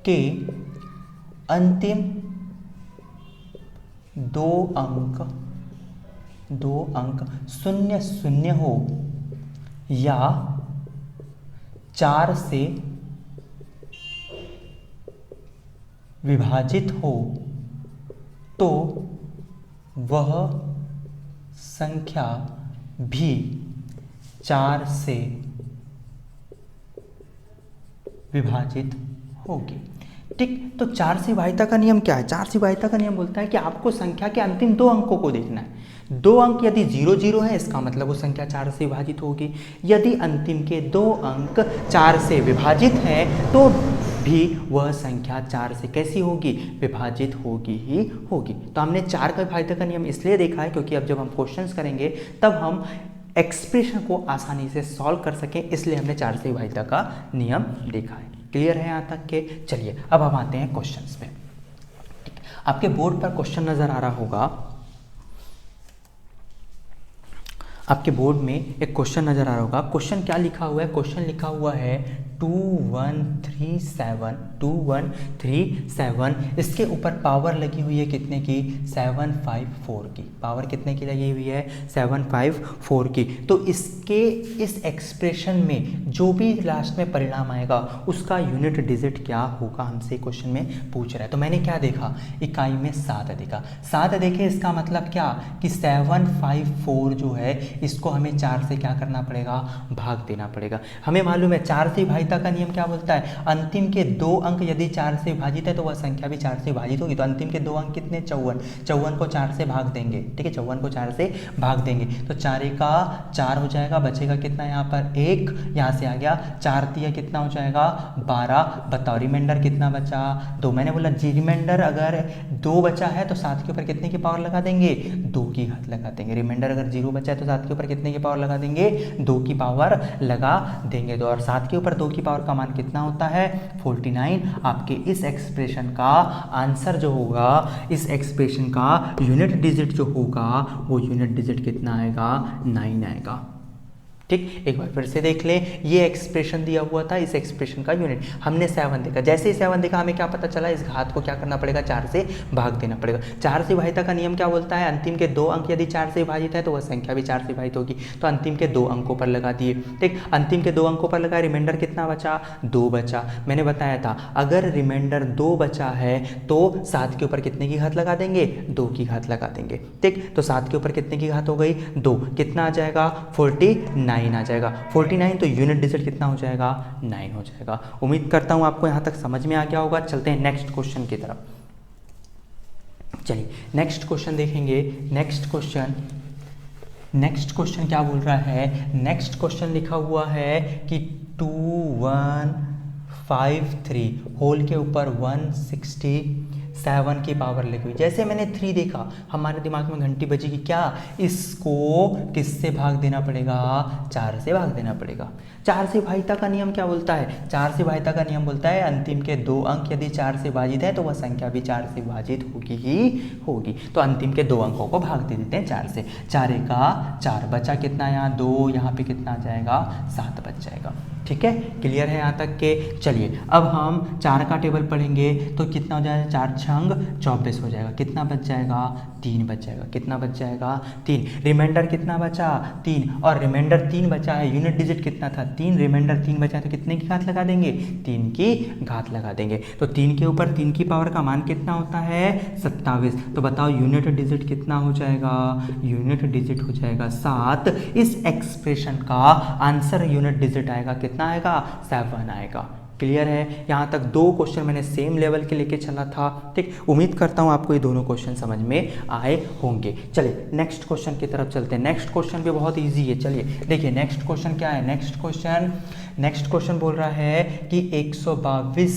[SPEAKER 1] के अंतिम 2 अंक 0 0 हो या 4 से विभाजित हो तो वह संख्या भी 4 से विभाजित होगी। ठीक, तो 4 से विभाजिता का नियम क्या है? 4 से विभाजिता का नियम बोलता है कि आपको संख्या के अंतिम 2 अंकों को देखना है। 2 अंक यदि 0 0 है, इसका मतलब वो संख्या 4 से विभाजित होगी। यदि अंतिम के 2 अंक 4 से विभाजित है तो भी वह संख्या 4 से कैसी होगी, विभाजित होगी ही होगी। तो हमने 4 का विभाजिता का नियम इसलिए देखा है क्योंकि अब जब हम क्वेश्चंस करेंगे तब हम एक्सप्रेशन को आसानी से सॉल्व कर सकें, इसलिए हमने 4 से विभाजिता का नियम देखा है। क्लियर है यहाँ तक के? चलिए अब हम आते हैं क्वेश्चंस पे। ठीक, आपके बोर्ड पर क्वेश्चन नजर आ रहा होगा, आपके बोर्ड में एक क्वेश्चन नजर आ रहा होगा। क्वेश्चन क्या लिखा हुआ है? क्वेश्चन लिखा हुआ है 2137 इसके ऊपर पावर लगी हुई है कितने की, 754 की। पावर कितने की लगी हुई है, 754 की। तो इसके इस एक्सप्रेशन में जो भी लास्ट में परिणाम आएगा उसका यूनिट डिजिट क्या होगा, हमसे क्वेश्चन में पूछ रहा है। तो मैंने क्या देखा, इकाई में 7 देखा। 7 देखे, इसका मतलब क्या कि 754 जो है इसको हमें 4 से क्या करना पड़ेगा, भाग देना पड़ेगा। हमें मालूम है 4 से विभाजिता का नियम क्या बोलता है, अंतिम के 2 अंक यदि 4 से विभाजित है तो वह संख्या भी 4 से विभाजित होगी। तो अंतिम के 2 अंक कितने, 54 को 4 से भाग देंगे। ठीक है, 54 को 4 से भाग देंगे तो 4 का 4 हो जाएगा, बचेगा कितना यहाँ पर 1, यहाँ से आ गया 4 तिया कितना हो जाएगा 12। बताओ रिमाइंडर कितना बचा, 2। मैंने बोला जी रिमाइंडर अगर 2 बचा है तो 7 के ऊपर कितने की पावर लगा देंगे, 2 की घात लगा देंगे। रिमाइंडर अगर 0 बचा है तो 7 के ऊपर कितने की पावर लगा देंगे, 2 की पावर लगा देंगे। तो और 7 के ऊपर 2 की पावर का मान कितना होता है, 49। आपके इस एक्सप्रेशन का आंसर जो होगा, इस एक्सप्रेशन का यूनिट डिजिट जो होगा वो यूनिट डिजिट कितना आएगा, 9 आएगा। ठीक, एक बार फिर से देख लें, ये एक्सप्रेशन दिया हुआ था, इस एक्सप्रेशन का यूनिट हमने 7 देखा। जैसे ही 7 देखा हमें क्या पता चला, इस घात को क्या करना पड़ेगा, 4 से भाग देना पड़ेगा। 4 से विभाजिता का नियम क्या बोलता है, अंतिम के 2 अंक यदि 4 से विभाजित है तो वह संख्या भी 4 से विभाजित होगी। तो अंतिम के 2 अंकों पर लगा दिए। ठीक, अंतिम के 2 अंकों पर लगा, रिमाइंडर कितना बचा, 2 बचा। मैंने बताया था अगर रिमाइंडर 2 बचा है तो 7 के ऊपर कितने की घात लगा देंगे, 2 की घात लगा देंगे। ठीक, तो 7 के ऊपर कितने की घात हो गई, 2। कितना आ जाएगा, 49 आ जाएगा। 49 तो यूनिट डिजिट कितना हो जाएगा, 9 हो जाएगा। उम्मीद करता हूं आपको यहां तक समझ में आ गया होगा। चलते हैं नेक्स्ट क्वेश्चन की तरफ। चलिए नेक्स्ट क्वेश्चन देखेंगे। नेक्स्ट क्वेश्चन क्या बोल रहा है, नेक्स्ट क्वेश्चन लिखा हुआ है कि 2153 होल के ऊपर 167 की पावर लगी हुई। जैसे मैंने 3 देखा हमारे दिमाग में घंटी बजी कि क्या इसको किससे भाग देना पड़ेगा, 4 से भाग देना पड़ेगा। 4 से विभाजिता का नियम क्या बोलता है, 4 से विभाजिता का नियम बोलता है अंतिम के 2 अंक यदि 4 से विभाजित है तो वह संख्या भी 4 से विभाजित होगी ही होगी। तो अंतिम के 2 अंकों को भाग दे देते हैं 4 से। 4 का 4 बचा कितना, यहाँ 2, यहाँ पे कितना आ जाएगा, 7 बच जाएगा। ठीक है, क्लियर है यहाँ तक के? चलिए अब हम 4 का टेबल पढ़ेंगे तो कितना हो जाएगा, 4 छंग 24 हो जाएगा। कितना बच जाएगा, 3 बच जाएगा। कितना बच जाएगा, 3। रिमाइंडर कितना बचा, 3। और रिमाइंडर 3 बचा है, यूनिट डिजिट कितना था, 3। रिमाइंडर 3 बचा है तो कितने की घात लगा देंगे, 3 की घात लगा देंगे। तो 3 के ऊपर 3 की पावर का मान कितना होता है, 27। तो बताओ यूनिट डिजिट कितना हो जाएगा, यूनिट डिजिट हो जाएगा 7। इस एक्सप्रेशन का आंसर यूनिट डिजिट आएगा कितना आएगा, 7 आएगा। क्लियर है? यहाँ तक 2 क्वेश्चन मैंने सेम लेवल के लेके चला था। ठीक, उम्मीद करता हूँ आपको ये दोनों क्वेश्चन समझ में आए होंगे। चलिए नेक्स्ट क्वेश्चन की तरफ चलते हैं। नेक्स्ट क्वेश्चन भी बहुत इजी है। चलिए देखिए नेक्स्ट क्वेश्चन क्या है। नेक्स्ट क्वेश्चन बोल रहा है कि 122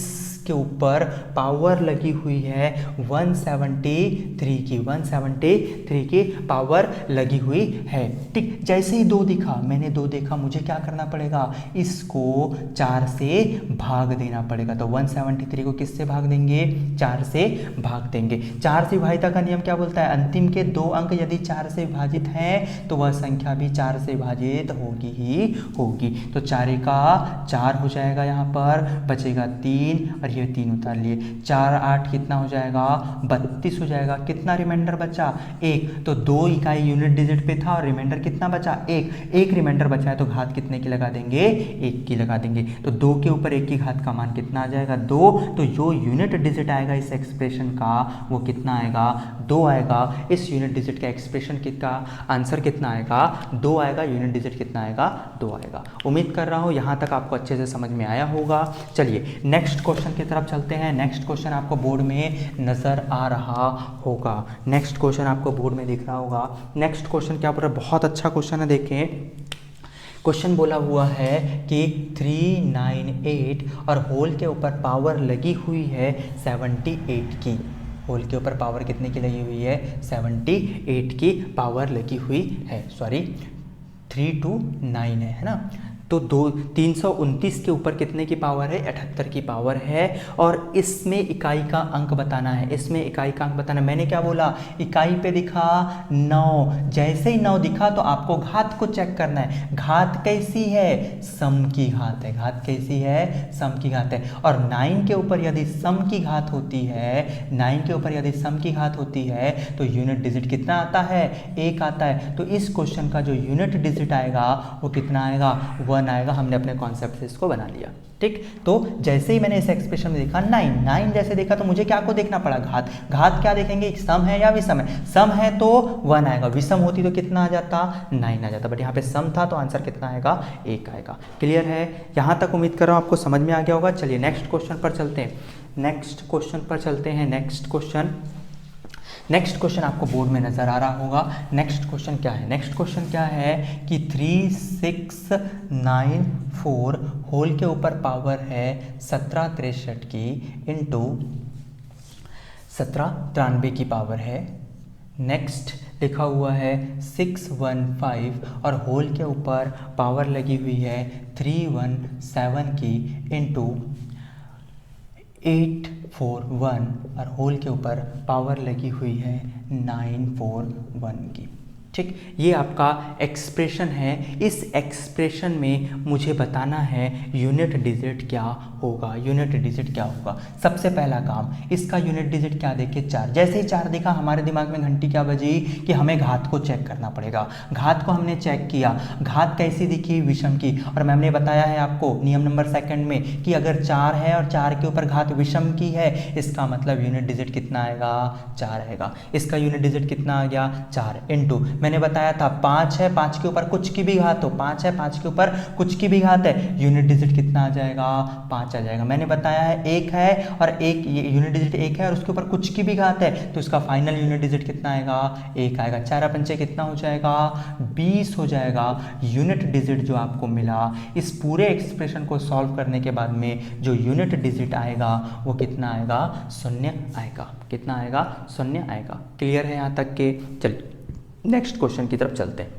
[SPEAKER 1] के ऊपर पावर लगी हुई है 173 की पावर लगी हुई है। ठीक, जैसे ही 2 दिखा, मैंने 2 देखा, मुझे क्या करना पड़ेगा, इसको 4 से भाग देना पड़ेगा। तो 173 को किससे भाग देंगे, 4 से भाग देंगे। 4 से विभाजिता का नियम क्या बोलता है, अंतिम के 2 अंक यदि 4 से विभाजित हैं तो वह संख्या भी 4 से विभाजित होगी ही होगी। तो 4 का 4 हो जाएगा, यहाँ पर बचेगा 3 और ये 3 उतार लिए, 4 8 कितना हो जाएगा, 32 हो जाएगा। कितना रिमाइंडर बचा, 1। तो 2 इकाई यूनिट डिजिट पे था और रिमाइंडर कितना बचा, 1 रिमाइंडर बचा है, तो घात कितने की लगा देंगे, 1 की लगा देंगे। तो 2 के ऊपर 1 की घात का मान कितना आ जाएगा, 2। तो जो यूनिट डिजिट आएगा इस एक्सप्रेशन का वो कितना आएगा, 2 आएगा। इस यूनिट डिजिट का एक्सप्रेशन का आंसर कितना आएगा, 2 आएगा। यूनिट डिजिट कितना आएगा, 2 आएगा। उम्मीद कर रहा हूँ यहाँ तक आपको अच्छे से समझ में आया होगा। चलिए नेक्स्ट क्वेश्चन की तरफ चलते हैं। नेक्स्ट क्वेश्चन आपको बोर्ड में नज़र आ रहा होगा, नेक्स्ट क्वेश्चन आपको बोर्ड में दिख रहा होगा। नेक्स्ट क्वेश्चन क्या बोल रहा है, बहुत अच्छा क्वेश्चन है, देखें। क्वेश्चन बोला हुआ है कि 398 और होल के ऊपर पावर लगी हुई है 78 की। होल के ऊपर पावर कितने की लगी हुई है, 78 की पावर लगी हुई है। सॉरी 329 है ना। तो 329 के ऊपर कितने की पावर है, 78 की पावर है। और इसमें इकाई का अंक बताना है, इसमें इकाई का अंक बताना है। मैंने क्या बोला, इकाई पे दिखा 9, जैसे ही 9 दिखा तो आपको घात को चेक करना है। घात कैसी है, सम की घात है। घात कैसी है, सम की घात है। और 9 के ऊपर यदि सम की घात होती है, 9 के ऊपर यदि सम की घात होती है तो यूनिट डिजिट कितना आता है, 1 आता है। तो इस क्वेश्चन का जो यूनिट डिजिट आएगा वो कितना आएगा, 1 आएगा। हमने अपने कॉन्सेप्ट से इसको बना लिया। ठीक, तो जैसे ही मैंने इस एक्सप्रेशन में देखा 9 जैसे देखा तो मुझे क्या को देखना पड़ा, घात। घात क्या देखेंगे, सम है या विषम है। सम है तो 1 आएगा, विषम होती तो कितना आ जाता, 9 आ जाता। बट यहाँ पे सम था तो आंसर कितना आएगा, 1 आएगा। क्लियर है, यहाँ तक उम्मीद कर रहा हूँ आपको समझ में आ गया होगा। चलिए नेक्स्ट क्वेश्चन पर चलते हैं। नेक्स्ट क्वेश्चन आपको बोर्ड में नज़र आ रहा होगा। नेक्स्ट क्वेश्चन क्या है, नेक्स्ट क्वेश्चन क्या है कि 3694 होल के ऊपर पावर है 1763 की इंटू 1793 की पावर है। नेक्स्ट लिखा हुआ है 615 और होल के ऊपर पावर लगी हुई है 317 की इंटू 841 और होल के ऊपर पावर लगी हुई है 941 की। ठीक, ये आपका एक्सप्रेशन है। इस एक्सप्रेशन में मुझे बताना है यूनिट डिजिट क्या होगा, यूनिट डिजिट क्या होगा। सबसे पहला काम, इसका यूनिट डिजिट क्या देखे, 4। जैसे ही 4 दिखा हमारे दिमाग में घंटी क्या बजी कि हमें घात को चेक करना पड़ेगा। घात को हमने चेक किया, घात कैसी दिखी, विषम की। और मैम ने बताया है आपको नियम नंबर 2 में कि अगर 4 है और 4 के ऊपर घात विषम की है, इसका मतलब यूनिट डिजिट कितना आएगा, 4 आएगा। इसका यूनिट डिजिट कितना आ गया, 4 इंटू मैंने बताया था 5 है, 5 के ऊपर कुछ की भी घात हो, 5 है, 5 के ऊपर कुछ की भी घात है, यूनिट डिजिट कितना आ जाएगा, 5 आ जाएगा। मैंने बताया है 1 है और 1 यूनिट डिजिट 1 है और उसके ऊपर कुछ की भी घात है, तो इसका फाइनल यूनिट डिजिट कितना आएगा, 1 आएगा। 4 पंचे कितना हो जाएगा, 20 हो जाएगा। यूनिट डिजिट जो आपको मिला, इस पूरे एक्सप्रेशन को सॉल्व करने के बाद में जो यूनिट डिजिट आएगा वो कितना आएगा, 0 आएगा। कितना आएगा, 0 आएगा। क्लियर है यहाँ तक के। चलिए नेक्स्ट क्वेश्चन की तरफ चलते हैं।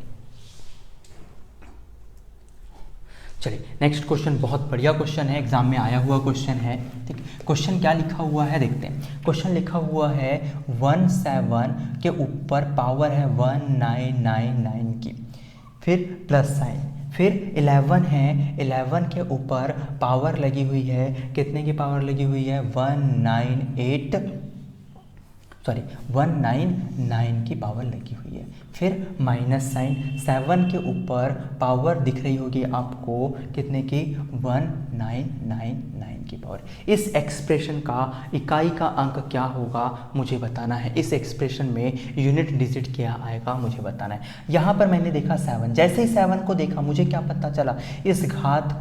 [SPEAKER 1] चलिए नेक्स्ट क्वेश्चन बहुत बढ़िया क्वेश्चन है, एग्जाम में आया हुआ क्वेश्चन है। ठीक, क्वेश्चन क्या लिखा हुआ है देखते हैं। क्वेश्चन लिखा हुआ है 17 के ऊपर पावर है 1999 की, फिर प्लस साइन, फिर 11 है, 11 के ऊपर पावर लगी हुई है, कितने की पावर लगी हुई है, 199 की पावर लगी हुई है। फिर माइनस साइन, 7 के ऊपर पावर दिख रही होगी आपको कितने की, 1999 की पावर। इस एक्सप्रेशन का इकाई का अंक क्या होगा मुझे बताना है। इस एक्सप्रेशन में यूनिट डिजिट क्या आएगा मुझे बताना है। यहाँ पर मैंने देखा 7, जैसे ही 7 को देखा मुझे क्या पता चला, इस घात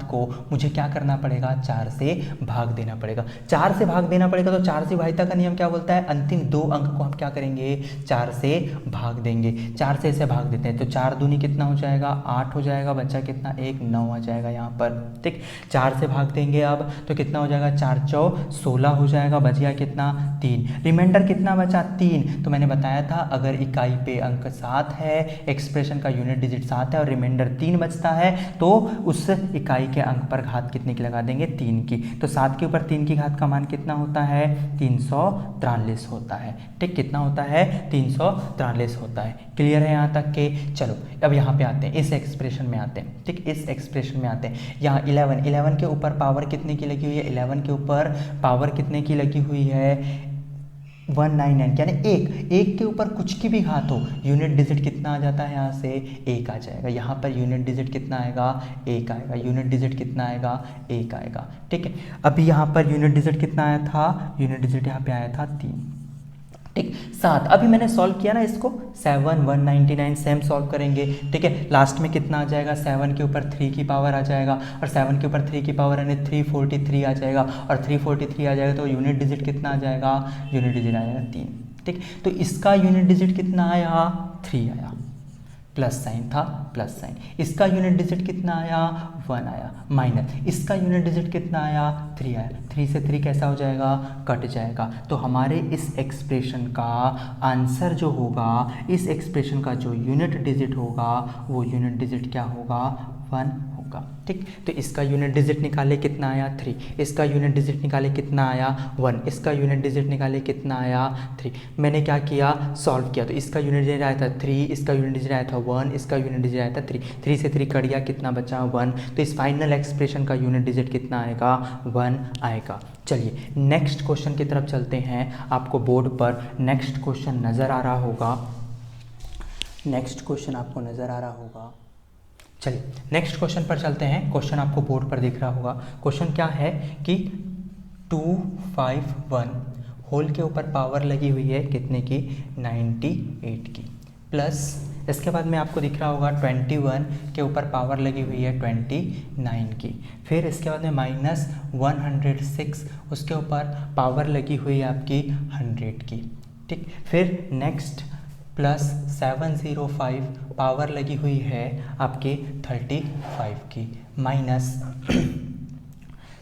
[SPEAKER 1] को मुझे क्या करना पड़ेगा, 4 से भाग देना पड़ेगा। 4 से भाग देना पड़ेगा तो 4 से भाज्यता का नियम क्या बोलता है, अंतिम 2 अंक को हम क्या करेंगे, 4 से भाग देंगे। 4 से इसे भाग देते हैं तो 4 दूनी कितना हो जाएगा, 8 हो जाएगा। बच्चा कितना, 1, 9 आ जाएगा यहाँ पर। ठीक, 4 से भाग भाग देंगे अब तो कितना हो जाएगा, 4 चौ 16 हो जाएगा, बच गया कितना 3, रिमाइंडर कितना बचा 3। तो मैंने बताया था अगर इकाई पे अंक 7 है, एक्सप्रेशन का यूनिट डिजिट 7 है और रिमाइंडर 3 बचता है तो उस इकाई के अंक पर घात कितने की लगा देंगे, 3 की। तो 7 के ऊपर 3 की घात का मान कितना होता है, 343 होता है। ठीक, कितना होता है, 343 होता है। क्लियर है यहाँ तक के? चलो अब यहाँ पे आते हैं, इस एक्सप्रेशन में आते हैं। ठीक, इस एक्सप्रेशन में आते हैं। यहाँ 11 के ऊपर पावर कितने की लगी हुई है, 11 के ऊपर पावर कितने की लगी हुई है, 199, यानी एक के ऊपर कुछ की भी घात हो, यूनिट डिजिट कितना आ जाता है, यहाँ से 1 आ जाएगा। यहाँ पर यूनिट डिजिट कितना आएगा, 1 आएगा। यूनिट डिजिट कितना आएगा, 1 आएगा। ठीक है, अभी यहाँ पर यूनिट डिजिट कितना आया था, यूनिट डिजिट यहाँ पे आया था 3। ठीक, 7 अभी मैंने सॉल्व किया ना इसको, 7 199 सेम सॉल्व करेंगे। ठीक है, लास्ट में कितना आ जाएगा, 7 के ऊपर 3 की पावर आ जाएगा और 7 के ऊपर 3 की पावर यानी 343 आ जाएगा और 343 आ जाएगा तो यूनिट डिजिट कितना आ जाएगा, यूनिट डिजिट आ जाएगा 3। ठीक, तो इसका यूनिट डिजिट कितना आया, 3 आया, प्लस साइन था, प्लस साइन। इसका यूनिट डिजिट कितना आया, 1 आया, माइनस इसका यूनिट डिजिट कितना आया, 3 आया। 3 से 3 कैसा हो जाएगा, कट जाएगा। तो हमारे इस एक्सप्रेशन का आंसर जो होगा, इस एक्सप्रेशन का जो यूनिट डिजिट होगा वो यूनिट डिजिट क्या होगा, 1 होगा। ठीक, तो इसका यूनिट डिजिट निकाले कितना आया, 3। इसका यूनिट डिजिट निकाले कितना आया, 1। इसका यूनिट डिजिट निकाले कितना आया, 3। मैंने क्या किया, सॉल्व किया। तो इसका यूनिट डिजिट आया था 3, इसका यूनिट डिजिट आया था 1, इसका यूनिट डिजिट आया था 3। 3 से 3 कट गया, कितना बचा, 1। तो इस फाइनल एक्सप्रेशन का यूनिट डिजिट कितना आएगा, 1 आएगा। चलिए नेक्स्ट क्वेश्चन की तरफ चलते हैं। आपको बोर्ड पर नेक्स्ट क्वेश्चन नज़र आ रहा होगा, नेक्स्ट क्वेश्चन आपको नज़र आ रहा होगा। चलिए नेक्स्ट क्वेश्चन पर चलते हैं। क्वेश्चन आपको बोर्ड पर दिख रहा होगा। क्वेश्चन क्या है कि 251 होल के ऊपर पावर लगी हुई है कितने की, 98 की, प्लस इसके बाद में आपको दिख रहा होगा 21 के ऊपर पावर लगी हुई है 29 की, फिर इसके बाद में माइनस 106 उसके ऊपर पावर लगी हुई है आपकी 100 की। ठीक, फिर नेक्स्ट प्लस 705 पावर लगी हुई है आपके 35 की, माइनस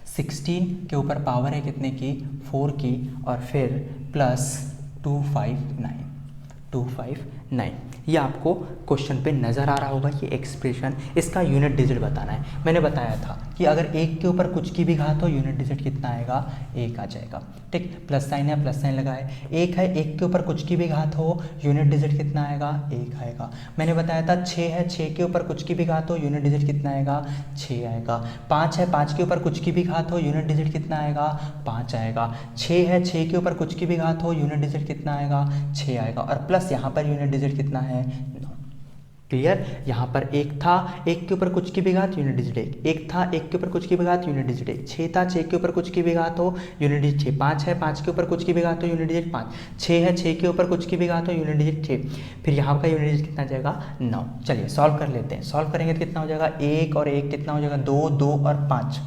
[SPEAKER 1] 16 के ऊपर पावर है कितने की, 4 की, और फिर प्लस 259। ये आपको क्वेश्चन पे नज़र आ रहा होगा। ये एक्सप्रेशन, इसका यूनिट डिजिट बताना है। मैंने बताया था कि अगर 1 के ऊपर कुछ की भी घात हो, यूनिट डिजिट कितना आएगा, 1 आ जाएगा। ठीक, प्लस साइन है, प्लस साइन लगाए। 1 है, 1 के ऊपर कुछ की भी घात हो, यूनिट डिजिट कितना आएगा, 1 आएगा। मैंने बताया था 6 है, 6 के ऊपर कुछ की भी घात हो, यूनिट डिजिट कितना आएगा, 6 आएगा। 5 है, 5 के ऊपर कुछ की भी घात हो, यूनिट डिजिट कितना आएगा, 5 आएगा। 6 है, 6 के ऊपर कुछ की भी घात हो, यूनिट डिजिट कितना आएगा, 6 आएगा। और प्लस यहाँ पर यूनिट डिजिट कितना है, 9। क्लियर, यहाँ पर 1 था, 1 के ऊपर कुछ की भी घात, यूनिट डिजिट 1। 1 था, 1 के ऊपर कुछ की भी घात, यूनिट डिजिट 1। 6 था, 6 के ऊपर कुछ की भी घात हो, यूनिट डिजिट 6। 5 है, 5 के ऊपर कुछ की भी घात हो, यूनिट डिजिट 5। 6 है, 6 के ऊपर कुछ की भी घात हो, यूनिट डिजिट 6। फिर यहाँ का यूनिट डिजिट कितना जाएगा, 9। चलिए सॉल्व कर लेते हैं। सॉल्व करेंगे तो कितना हो जाएगा, 1 और 1 कितना हो जाएगा, 2, 2 और 5,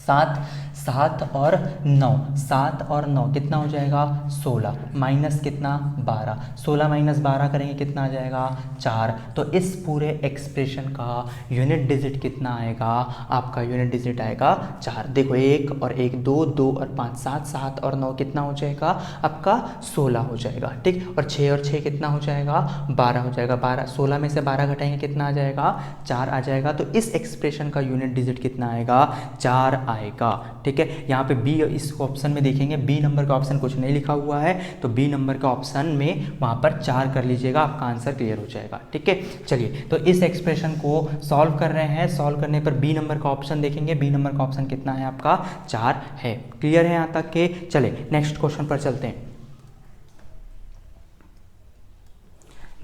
[SPEAKER 1] 7, 7 और 9, 7 और 9 कितना हो जाएगा, 16, माइनस कितना, 12। 16 माइनस 12 करेंगे कितना आ जाएगा, 4। तो इस पूरे एक्सप्रेशन का यूनिट डिजिट कितना आएगा, आपका यूनिट डिजिट आएगा 4। देखो 1 और 1, 2, 2 और 5, 7, 7 और 9 कितना हो जाएगा, आपका 16 हो जाएगा। ठीक, और 6 और 6 कितना हो जाएगा, 12 हो जाएगा। 12, 16 में से 12 घटाएंगे कितना आ जाएगा, 4 आ जाएगा। तो इस एक्सप्रेशन का यूनिट डिजिट कितना आएगा, 4 आएगा। ठीक है, यहाँ पे बी, इस ऑप्शन में देखेंगे बी नंबर का ऑप्शन कुछ नहीं लिखा हुआ है, तो बी नंबर का ऑप्शन में वहाँ पर 4 कर लीजिएगा, आपका आंसर क्लियर हो जाएगा। ठीक है, चलिए तो इस एक्सप्रेशन को सॉल्व कर रहे हैं। सॉल्व करने पर बी नंबर का ऑप्शन देखेंगे, बी नंबर का ऑप्शन कितना है आपका, 4 है। क्लियर है यहाँ तक के? चले नेक्स्ट क्वेश्चन पर चलते हैं।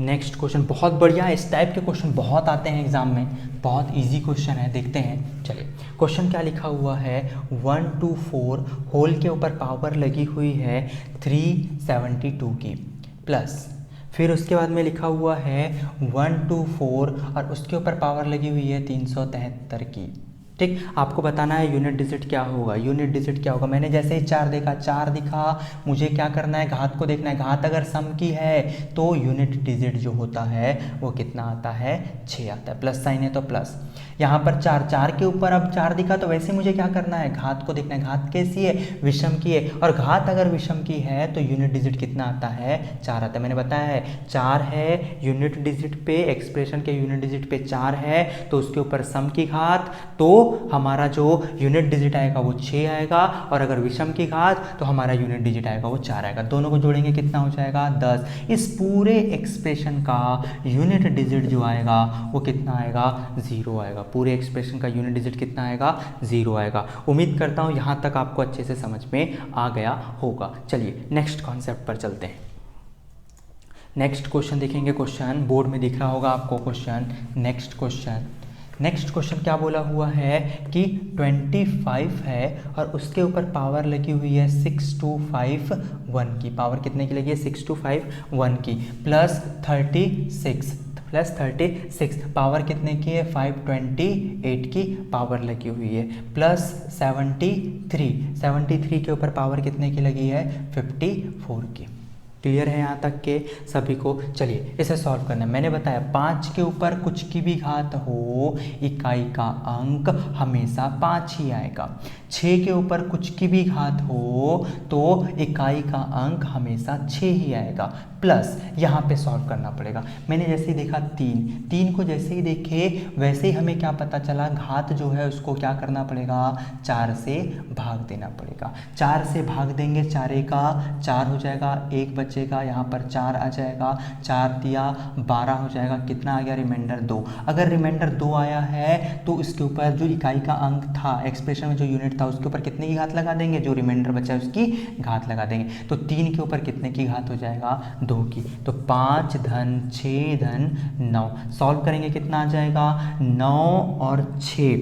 [SPEAKER 1] नेक्स्ट क्वेश्चन बहुत बढ़िया, इस टाइप के क्वेश्चन बहुत आते हैं एग्जाम में, बहुत इजी क्वेश्चन है, देखते हैं। चलिए क्वेश्चन क्या लिखा हुआ है, 1 to 4 होल के ऊपर पावर लगी हुई है 372 की, प्लस फिर उसके बाद में लिखा हुआ है 1 to 4 और उसके ऊपर पावर लगी हुई है 373 की। ठीक, आपको बताना है यूनिट डिजिट क्या होगा, यूनिट डिजिट क्या होगा। मैंने जैसे ही 4 देखा, 4 दिखा, मुझे क्या करना है, घात को देखना है। घात अगर सम की है तो यूनिट डिजिट जो होता है वो कितना आता है, 6 आता है। प्लस साइन है तो प्लस। यहाँ पर 4, 4 के ऊपर अब 4 दिखा तो वैसे मुझे क्या करना है, घात को देखना है। घात कैसी है, विषम की है, और घात अगर विषम की है तो यूनिट डिजिट कितना आता है, 4 आता है। मैंने बताया है 4 है यूनिट डिजिट पे, एक्सप्रेशन के यूनिट डिजिट पे 4 है, तो उसके ऊपर सम की घात, तो हमारा जो यूनिट डिजिट आएगा वो 6 आएगा, और अगर विषम की घात तो हमारा यूनिट डिजिट आएगा वो 4 आएगा। दोनों को जोड़ेंगे कितना हो जाएगा, 10। इस पूरे एक्सप्रेशन का यूनिट डिजिट जो आएगा वो कितना आएगा, 0 आएगा। पूरे एक्सप्रेशन का यूनिट डिजिट कितना आएगा, 0 आएगा। उम्मीद करता हूँ यहाँ तक आपको अच्छे से समझ में आ गया होगा। चलिए नेक्स्ट कॉन्सेप्ट पर चलते हैं। नेक्स्ट क्वेश्चन देखेंगे। क्वेश्चन बोर्ड में दिख रहा होगा आपको क्वेश्चन। नेक्स्ट क्वेश्चन क्या बोला हुआ है कि 25 है और उसके ऊपर पावर लगी हुई है 6251 की। पावर कितने की लगी है, 6251 की, प्लस 36 पावर कितने की है, 528 की पावर लगी हुई है, प्लस 73 के ऊपर पावर कितने की लगी है, 54 की। क्लियर है यहाँ तक के सभी को। चलिए इसे सॉल्व करना है। मैंने बताया 5 के ऊपर कुछ की भी घात हो, इकाई का अंक हमेशा 5 ही आएगा। 6 के ऊपर कुछ की भी घात हो तो इकाई का अंक हमेशा 6 ही आएगा। प्लस यहाँ पे सॉल्व करना पड़ेगा। मैंने जैसे ही देखा 3 को जैसे ही देखे वैसे ही हमें क्या पता चला, घात जो है उसको क्या करना पड़ेगा, 4 से भाग देना पड़ेगा। 4 से भाग देंगे, 4 का 4 हो जाएगा, 1 बचेगा, यहाँ पर 4 आ जाएगा, 4 दिया 12 हो जाएगा। कितना आ गया, रिमाइंडर 2। अगर रिमाइंडर 2 आया है तो इसके ऊपर जो इकाई का अंक था, एक्सप्रेशन में जो यूनिट था, उसके ऊपर कितने की घात लगा देंगे, जो रिमाइंडर बचा है उसकी घात लगा देंगे। तो 3 के ऊपर कितने की घात हो जाएगा, 2 की। तो 5 धन 6 धन 9 सॉल्व करेंगे, कितना आ जाएगा, 9 और 6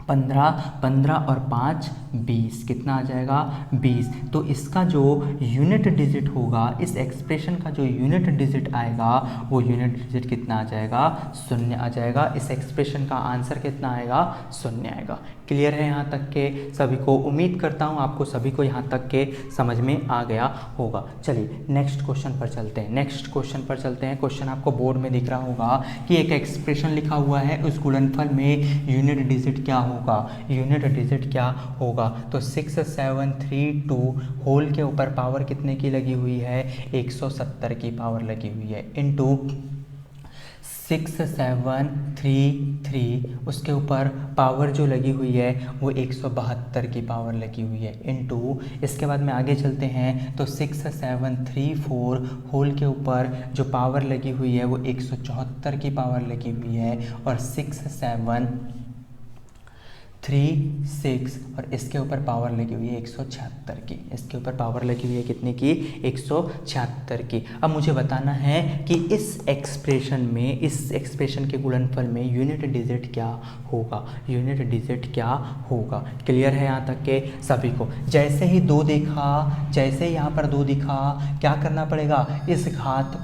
[SPEAKER 1] 15 और 5 20, कितना आ जाएगा, 20। तो इसका जो यूनिट डिजिट होगा, इस एक्सप्रेशन का जो यूनिट डिजिट आएगा वो यूनिट डिजिट कितना आ जाएगा, 0 आ जाएगा। इस एक्सप्रेशन का आंसर कितना आएगा, 0 आएगा। क्लियर है यहाँ तक के सभी को। उम्मीद करता हूँ आपको सभी को यहाँ तक के समझ में आ गया होगा। चलिए नेक्स्ट क्वेश्चन पर चलते हैं। क्वेश्चन आपको बोर्ड में दिख रहा होगा कि एक एक्सप्रेशन लिखा हुआ है, उस गुणनफल में यूनिट डिजिट क्या होगा। तो 6732 होल के ऊपर पावर कितने की लगी हुई है, 170 की पावर लगी हुई है, इनटू 6733 उसके ऊपर पावर जो लगी हुई है वो 172 की पावर लगी हुई है, इनटू इसके बाद में आगे चलते हैं तो 6734 होल के ऊपर जो पावर लगी हुई है वो 174 की पावर लगी हुई है, और 6736 और इसके ऊपर पावर लगी हुई है 176 की। इसके ऊपर पावर लगी हुई है कितने की, 176 की। अब मुझे बताना है कि इस एक्सप्रेशन के गुणनफल में यूनिट डिजिट क्या होगा, क्लियर है यहाँ तक के सभी को। जैसे ही यहाँ पर 2 दिखा, क्या करना पड़ेगा, इस घात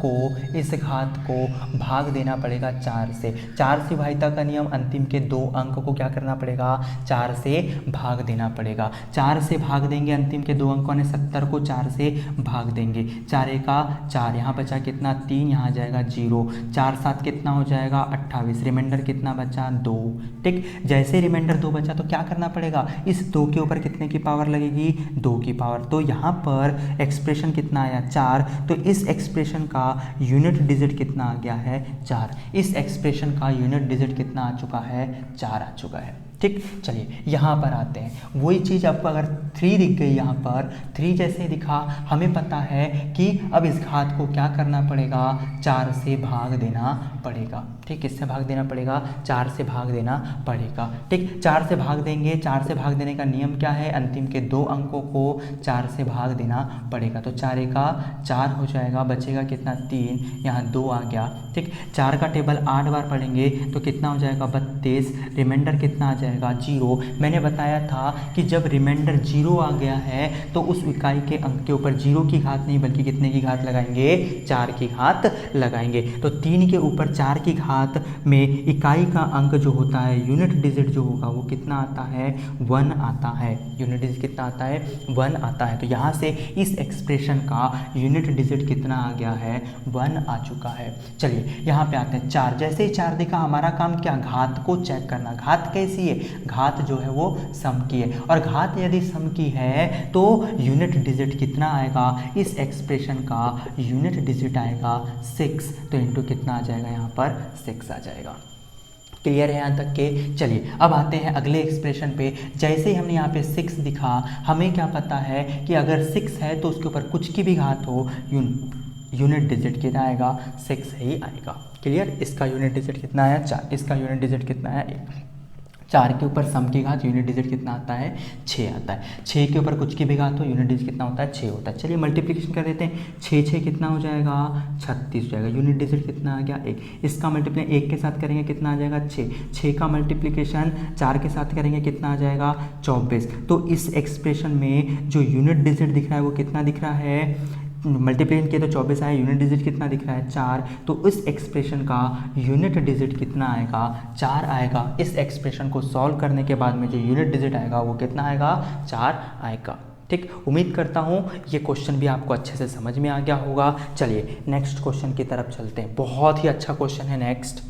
[SPEAKER 1] को भाग देना पड़ेगा 4 से। 4 से भाईता का नियम, अंतिम के 2 अंक को क्या करना पड़ेगा, 4 से भाग देना पड़ेगा। 4 से भाग देंगे, अंतिम के 2 अंकों ने 70 को 4 से भाग देंगे। 4 का 4, यहाँ बचा कितना, 3, यहाँ जाएगा 0। 4 7 कितना हो जाएगा, 28। रिमाइंडर कितना बचा, 2। ठीक, जैसे रिमाइंडर 2 बचा तो क्या करना पड़ेगा, इस 2 के ऊपर कितने की पावर लगेगी, 2 की पावर। तो यहाँ पर एक्सप्रेशन कितना आया, 4। तो इस एक्सप्रेशन का यूनिट डिजिट कितना आ गया है, 4। इस एक्सप्रेशन का यूनिट डिजिट कितना आ चुका है, 4 आ चुका है। ठीक, चलिए यहाँ पर आते हैं। वही चीज़ आपको अगर 3 दिख गई, यहाँ पर 3 जैसे दिखा, हमें पता है कि अब इस घात को क्या करना पड़ेगा, 4 से भाग देना पड़ेगा। ठीक, किससे भाग देना पड़ेगा, 4 से भाग देना पड़ेगा। ठीक, 4 से भाग देंगे। 4 से भाग देने का नियम क्या है, अंतिम के 2 अंकों को 4 से भाग देना पड़ेगा। तो 4 का 4 हो जाएगा, बचेगा कितना, 3, यहाँ 2 आ गया। ठीक, 4 का टेबल 8 बार पढ़ेंगे तो कितना हो जाएगा, 32। रिमाइंडर कितना आ जाएगा, जाएगा 0। मैंने बताया था कि जब रिमाइंडर 0 आ गया है तो उस इकाई के अंक के ऊपर 0 की घात नहीं बल्कि कितने की घात लगाएंगे, 4 की घात लगाएंगे। तो 3 के ऊपर 4 की घात में इकाई का अंक जो होता है, यूनिट डिजिट जो होगा वो कितना आता है, 1 आता है। यूनिट डिजिट कितना आता है, 1 आता है। तो यहाँ से इस एक्सप्रेशन का यूनिट डिजिट कितना आ गया है, 1 आ चुका है। चलिए यहाँ पे आते हैं 4। जैसे ही 4 देखा, हमारा काम क्या, घात को चेक करना। घात कैसी है, घात जो है वो सम की है, और घात यदि सम की है तो यूनिट डिजिट कितना आएगा, इस एक्सप्रेशन का यूनिट डिजिट आएगा 6। तो इंटू कितना आ जाएगा, यहाँ पर 6 आ जाएगा। क्लियर है यहाँ तक के? चलिए अब आते हैं अगले एक्सप्रेशन पे। जैसे ही हमने यहाँ पे 6 दिखा, हमें क्या पता है कि अगर 6 है तो उसके ऊपर कुछ की भी घात हो, यूनिट डिजिट कितना आएगा, 6 ही आएगा। क्लियर? इसका यूनिट डिजिट कितना आया, 4। इसका यूनिट डिजिट कितना है, 1। 4 के ऊपर सम की घात यूनिट डिजिट कितना आता है, 6 आता है। 6 के ऊपर कुछ की भी घात हो, यूनिट डिजिट कितना होता है, 6 होता है। चलिए मल्टीप्लिकेशन कर देते हैं। 6 कितना हो जाएगा, 36 हो जाएगा। यूनिट डिजिट कितना आ गया, 1। इसका मल्टीप्लिकेशन 1 के साथ करेंगे कितना आ जाएगा, 6। 6 का मल्टीप्लिकेशन 4 के साथ करेंगे कितना आ जाएगा, 24। तो इस एक्सप्रेशन में जो यूनिट डिजिट दिख रहा है वो कितना दिख रहा है, मल्टीप्लिकेशन किया तो 24 आया, यूनिट डिजिट कितना दिख रहा है, 4। तो इस एक्सप्रेशन का यूनिट डिजिट कितना आएगा, 4 आएगा। इस एक्सप्रेशन को सॉल्व करने के बाद में जो यूनिट डिजिट आएगा वो कितना आएगा, 4 आएगा। ठीक, उम्मीद करता हूँ ये क्वेश्चन भी आपको अच्छे से समझ में आ गया होगा। चलिए नेक्स्ट क्वेश्चन की तरफ चलते हैं। बहुत ही अच्छा क्वेश्चन है नेक्स्ट,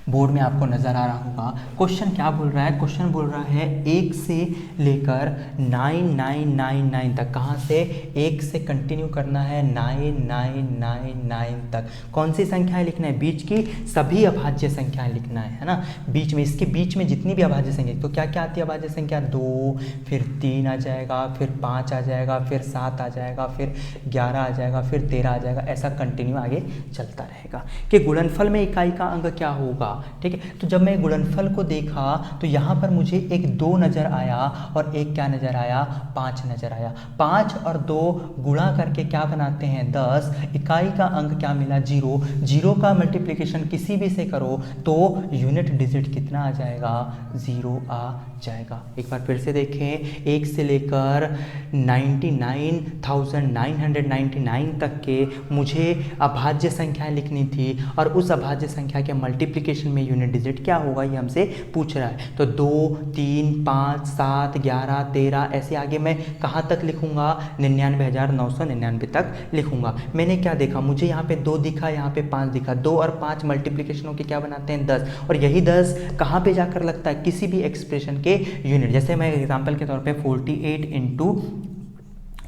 [SPEAKER 1] बोर्ड में आपको नज़र आ रहा होगा। क्वेश्चन क्या बोल रहा है, क्वेश्चन बोल रहा है 1 से लेकर 9999 तक। कहाँ से, 1 से कंटिन्यू करना है 9999 तक। कौन सी संख्याएं लिखना है, बीच की सभी अभाज्य संख्याएं लिखना है ना। बीच में, इसके बीच में जितनी भी अभाज्य संख्या, तो क्या क्या आती है अभाज्य संख्या, 2, फिर 3 आ जाएगा, फिर 5 आ जाएगा, फिर 7 आ जाएगा, फिर 11 आ जाएगा, फिर 13 आ जाएगा। ऐसा कंटिन्यू आगे चलता रहेगा कि गुणनफल में इकाई का अंक क्या होगा। ठीक है, तो जब मैं गुणनफल को देखा तो यहाँ पर मुझे एक 2 नज़र आया और एक क्या नज़र आया, 5 नज़र आया। 5 और 2 गुणा करके क्या बनाते हैं, 10। इकाई का अंक क्या मिला, 0। 0 का मल्टीप्लिकेशन किसी भी से करो तो यूनिट डिजिट कितना आ जाएगा, 0 आ जाएगा। एक बार फिर से देखें, 1 से लेकर 99,999 तक के मुझे अभाज्य संख्याएं लिखनी थी और उस अभाज्य संख्या के मल्टीप्लिकेशन में यूनिट डिजिट क्या होगा ये हमसे पूछ रहा है। तो 2, 3, 5, 7, 11, 13 ऐसे आगे मैं कहाँ तक लिखूंगा, 99,999 तक लिखूंगा। मैंने क्या देखा, मुझे यहाँ पे 2 दिखा, यहाँ पे 5 दिखा। 2 और 5 मल्टीप्लिकेशन होकर क्या बनाते हैं, 10। और यही 10 कहाँ पे जाकर लगता है, किसी भी एक्सप्रेशन के यूनिट। जैसे मैं एग्जांपल के तौर पे 48 इंटू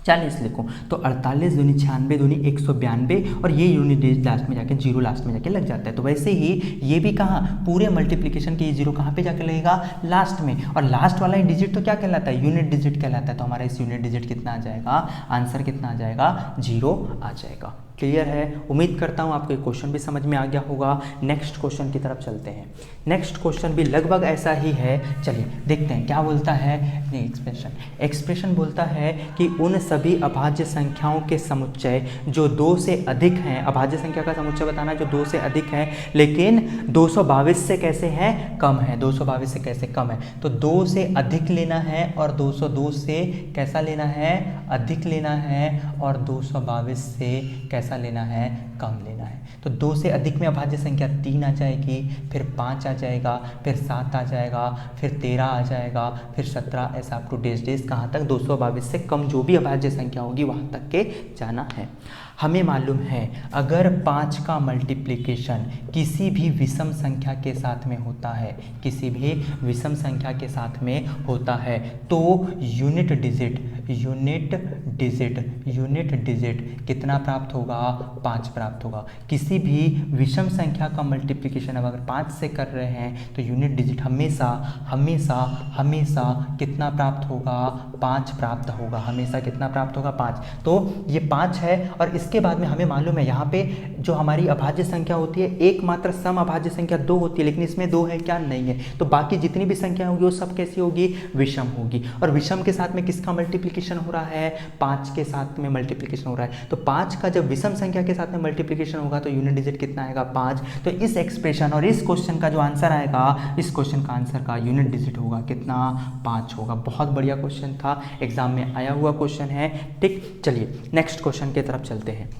[SPEAKER 1] 40 लिखूँ तो 48 दूनी 96 दूनी 192 और ये यूनिट डिजिट लास्ट में जाके 0 लास्ट में जाके लग जाता है। तो वैसे ही ये भी कहाँ, पूरे मल्टीप्लिकेशन के ये 0 कहाँ पे जाके लगेगा, लास्ट में। और लास्ट वाला ही डिजिट तो क्या कहलाता है, यूनिट डिजिट कहलाता है। तो हमारा इस यूनिट डिजिट कितना आ जाएगा, आंसर कितना आ जाएगा, 0 आ जाएगा। क्लियर है? उम्मीद करता हूँ आपको ये क्वेश्चन भी समझ में आ गया होगा। नेक्स्ट क्वेश्चन की तरफ चलते हैं। नेक्स्ट क्वेश्चन भी लगभग ऐसा ही है। चलिए देखते हैं क्या बोलता है एक्सप्रेशन बोलता है कि उन सभी अभाज्य संख्याओं के समुच्चय जो 2 से अधिक हैं, अभाज्य संख्या का समुच्चय बताना है जो 2 से अधिक है लेकिन 222 से कैसे है, कम है। 222 से कैसे कम है, तो 2 से अधिक लेना है और 202 से कैसा लेना है, अधिक लेना है, और 222 से कैसा लेना है, कम लेना है। तो 2 से अधिक में अभाज्य संख्या 3 आ जाएगी, फिर 5 आ जाएगा, फिर 7 आ जाएगा, फिर 13 आ जाएगा, फिर 17, ऐसा अप टू डेज कहाँ तक, 222 से कम जो भी अभाज्य संख्या होगी वहाँ तक के जाना है। हमें मालूम है अगर 5 का मल्टीप्लिकेशन किसी भी विषम संख्या के साथ में होता है, किसी भी विषम संख्या के साथ में होता है तो यूनिट डिजिट कितना प्राप्त होगा, 5 प्राप्त होगा। किसी भी विषम संख्या का मल्टीप्लिकेशन अब अगर 5 से कर रहे हैं तो यूनिट डिजिट हमेशा कितना प्राप्त होगा, 5 प्राप्त होगा, हमेशा कितना प्राप्त होगा 5। तो ये 5 है और इसके बाद में हमें मालूम है यहाँ पे जो हमारी अभाज्य संख्या होती है एकमात्र सम अभाज्य संख्या 2 होती है, लेकिन इसमें 2 है क्या, नहीं है। तो बाकी जितनी भी संख्या होगी वो सब कैसी होगी, विषम होगी। और विषम के साथ में किसका मल्टीप्लिकेशन हो रहा है, 5 के साथ में मल्टीप्लिकेशन हो रहा है। तो 5 का जब विषम संख्या के साथ में मल्टीप्लिकेशन होगा तो यूनिट डिजिट कितना आएगा 5। तो इस एक्सप्रेशन और इस क्वेश्चन का जो आंसर आएगा, इस क्वेश्चन का आंसर का यूनिट डिजिट होगा कितना, 5 होगा। बहुत बढ़िया क्वेश्चन था, एग्जाम में आया हुआ क्वेश्चन है। ठीक, चलिए नेक्स्ट क्वेश्चन की तरफ चलते हैं।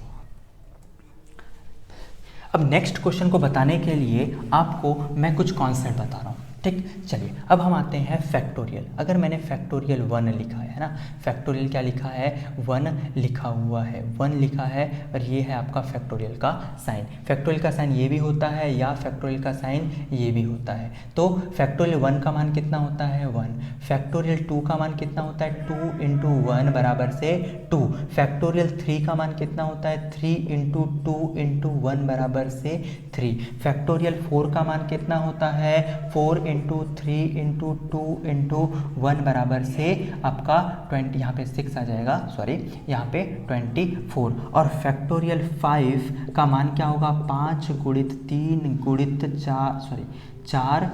[SPEAKER 1] अब नेक्स्ट क्वेश्चन को बताने के लिए आपको मैं कुछ कॉन्सेप्ट बता रहा हूँ। ठीक, चलिए अब हम आते हैं फैक्टोरियल। अगर मैंने फैक्टोरियल 1 लिखा है ना, फैक्टोरियल क्या लिखा है, 1 लिखा हुआ है, 1 लिखा है और ये है आपका फैक्टोरियल का साइन। फैक्टोरियल का साइन ये भी होता है या फैक्टोरियल का साइन ये भी होता है। तो फैक्टोरियल 1 का मान कितना होता है 1, फैक्टोरियल 2 का मान कितना होता है 2 × 1 बराबर से 2, फैक्टोरियल 3 का मान कितना होता है 3 × 2 × 1 बराबर से 3, फैक्टोरियल 4 का मान कितना होता है 4 × 3 × 2 × 1 बराबर से आपका 20, यहाँ पे 6 आ जाएगा, सॉरी यहाँ पे 24। और फैक्टोरियल 5 का मान क्या होगा 5 × 3 × 4, सॉरी 4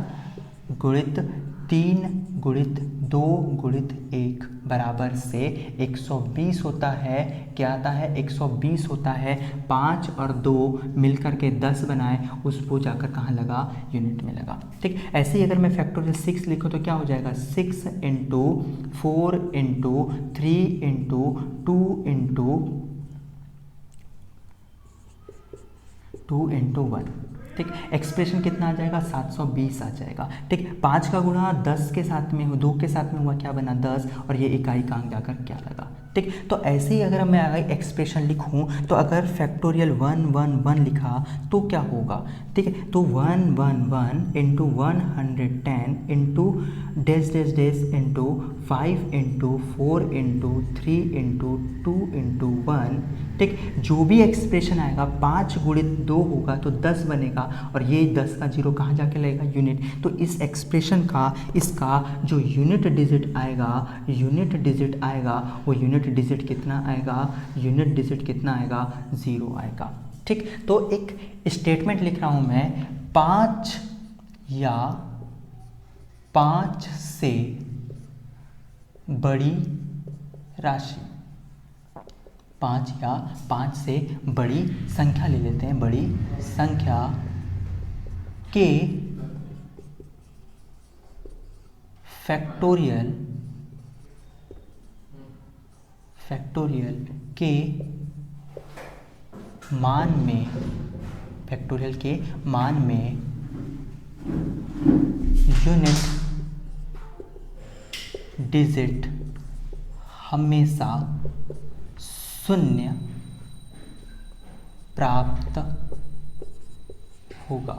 [SPEAKER 1] × 3 × 2 × 1 बराबर से 120 होता है। क्या आता है 120 होता है। 5 और 2 मिलकर के 10 बनाए, उसको जाकर कहाँ लगा, यूनिट में लगा। ठीक, ऐसे ही अगर मैं फैक्टोरियल 6 लिखूँ तो क्या हो जाएगा 6 × 4 × 3 × 2 × 1। ठीक, एक्सप्रेशन कितना आ जाएगा 720 आ जाएगा। ठीक, 5 का गुणा 10 के साथ में, 2 के साथ में हुआ क्या बना 10, और ये इकाई का अंक जाकर क्या लगा। ठीक, तो ऐसे ही अगर मैं आगे एक्सप्रेशन लिखूं तो अगर फैक्टोरियल 1 1 1 लिखा तो क्या होगा। ठीक है, तो 1 1 1 × 110 × डैश डैश डैश × 5 × 4 × 3 × 2 × 1। ठीक, जो भी एक्सप्रेशन आएगा 5 × 2 होगा तो 10 बनेगा और ये 10 का 0 कहाँ जाके लगेगा, यूनिट। तो इस एक्सप्रेशन का इसका जो यूनिट डिजिट आएगा, यूनिट डिजिट आएगा, वो यूनिट डिजिट कितना आएगा, यूनिट डिजिट कितना आएगा 0 आएगा। ठीक, तो एक स्टेटमेंट लिख रहा हूँ मैं, 5 या 5 से बड़ी राशि, 5 या 5 से बड़ी संख्या ले लेते हैं, बड़ी संख्या के फैक्टोरियल के मान में, फैक्टोरियल के मान में यूनिट डिजिट हमेशा 0 प्राप्त होगा।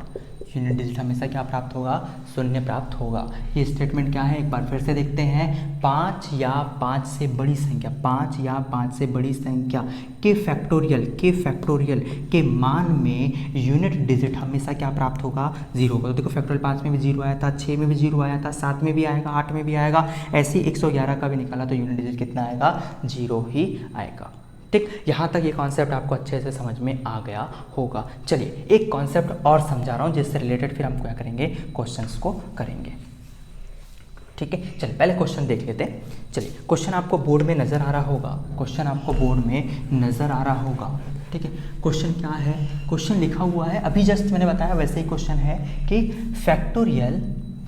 [SPEAKER 1] यूनिट डिजिट हमेशा क्या प्राप्त होगा, 0 प्राप्त होगा। ये स्टेटमेंट क्या है, एक बार फिर से देखते हैं। 5 या 5 से बड़ी संख्या, 5 या 5 से बड़ी संख्या के फैक्टोरियल के मान में यूनिट डिजिट हमेशा क्या प्राप्त होगा, 0 होगा। तो देखो फैक्टोरियल 5 में भी 0 आया था, 6 में भी 0 आया था, 7 में भी आएगा, 8 में भी आएगा, ऐसे ही 111 का भी निकाला तो यूनिट डिजिट कितना आएगा, 0 ही आएगा। ठीक, यहाँ तक ये कॉन्सेप्ट आपको अच्छे से समझ में आ गया होगा। चलिए एक कॉन्सेप्ट और समझा रहा हूँ जिससे रिलेटेड फिर हम क्या करेंगे, क्वेश्चंस को करेंगे। ठीक है, चलिए पहले क्वेश्चन देख लेते हैं। चलिए क्वेश्चन आपको बोर्ड में नज़र आ रहा होगा, क्वेश्चन आपको बोर्ड में नज़र आ रहा होगा। ठीक है, क्वेश्चन क्या है, क्वेश्चन लिखा हुआ है, अभी जस्ट मैंने बताया वैसे ही क्वेश्चन है कि फैक्टोरियल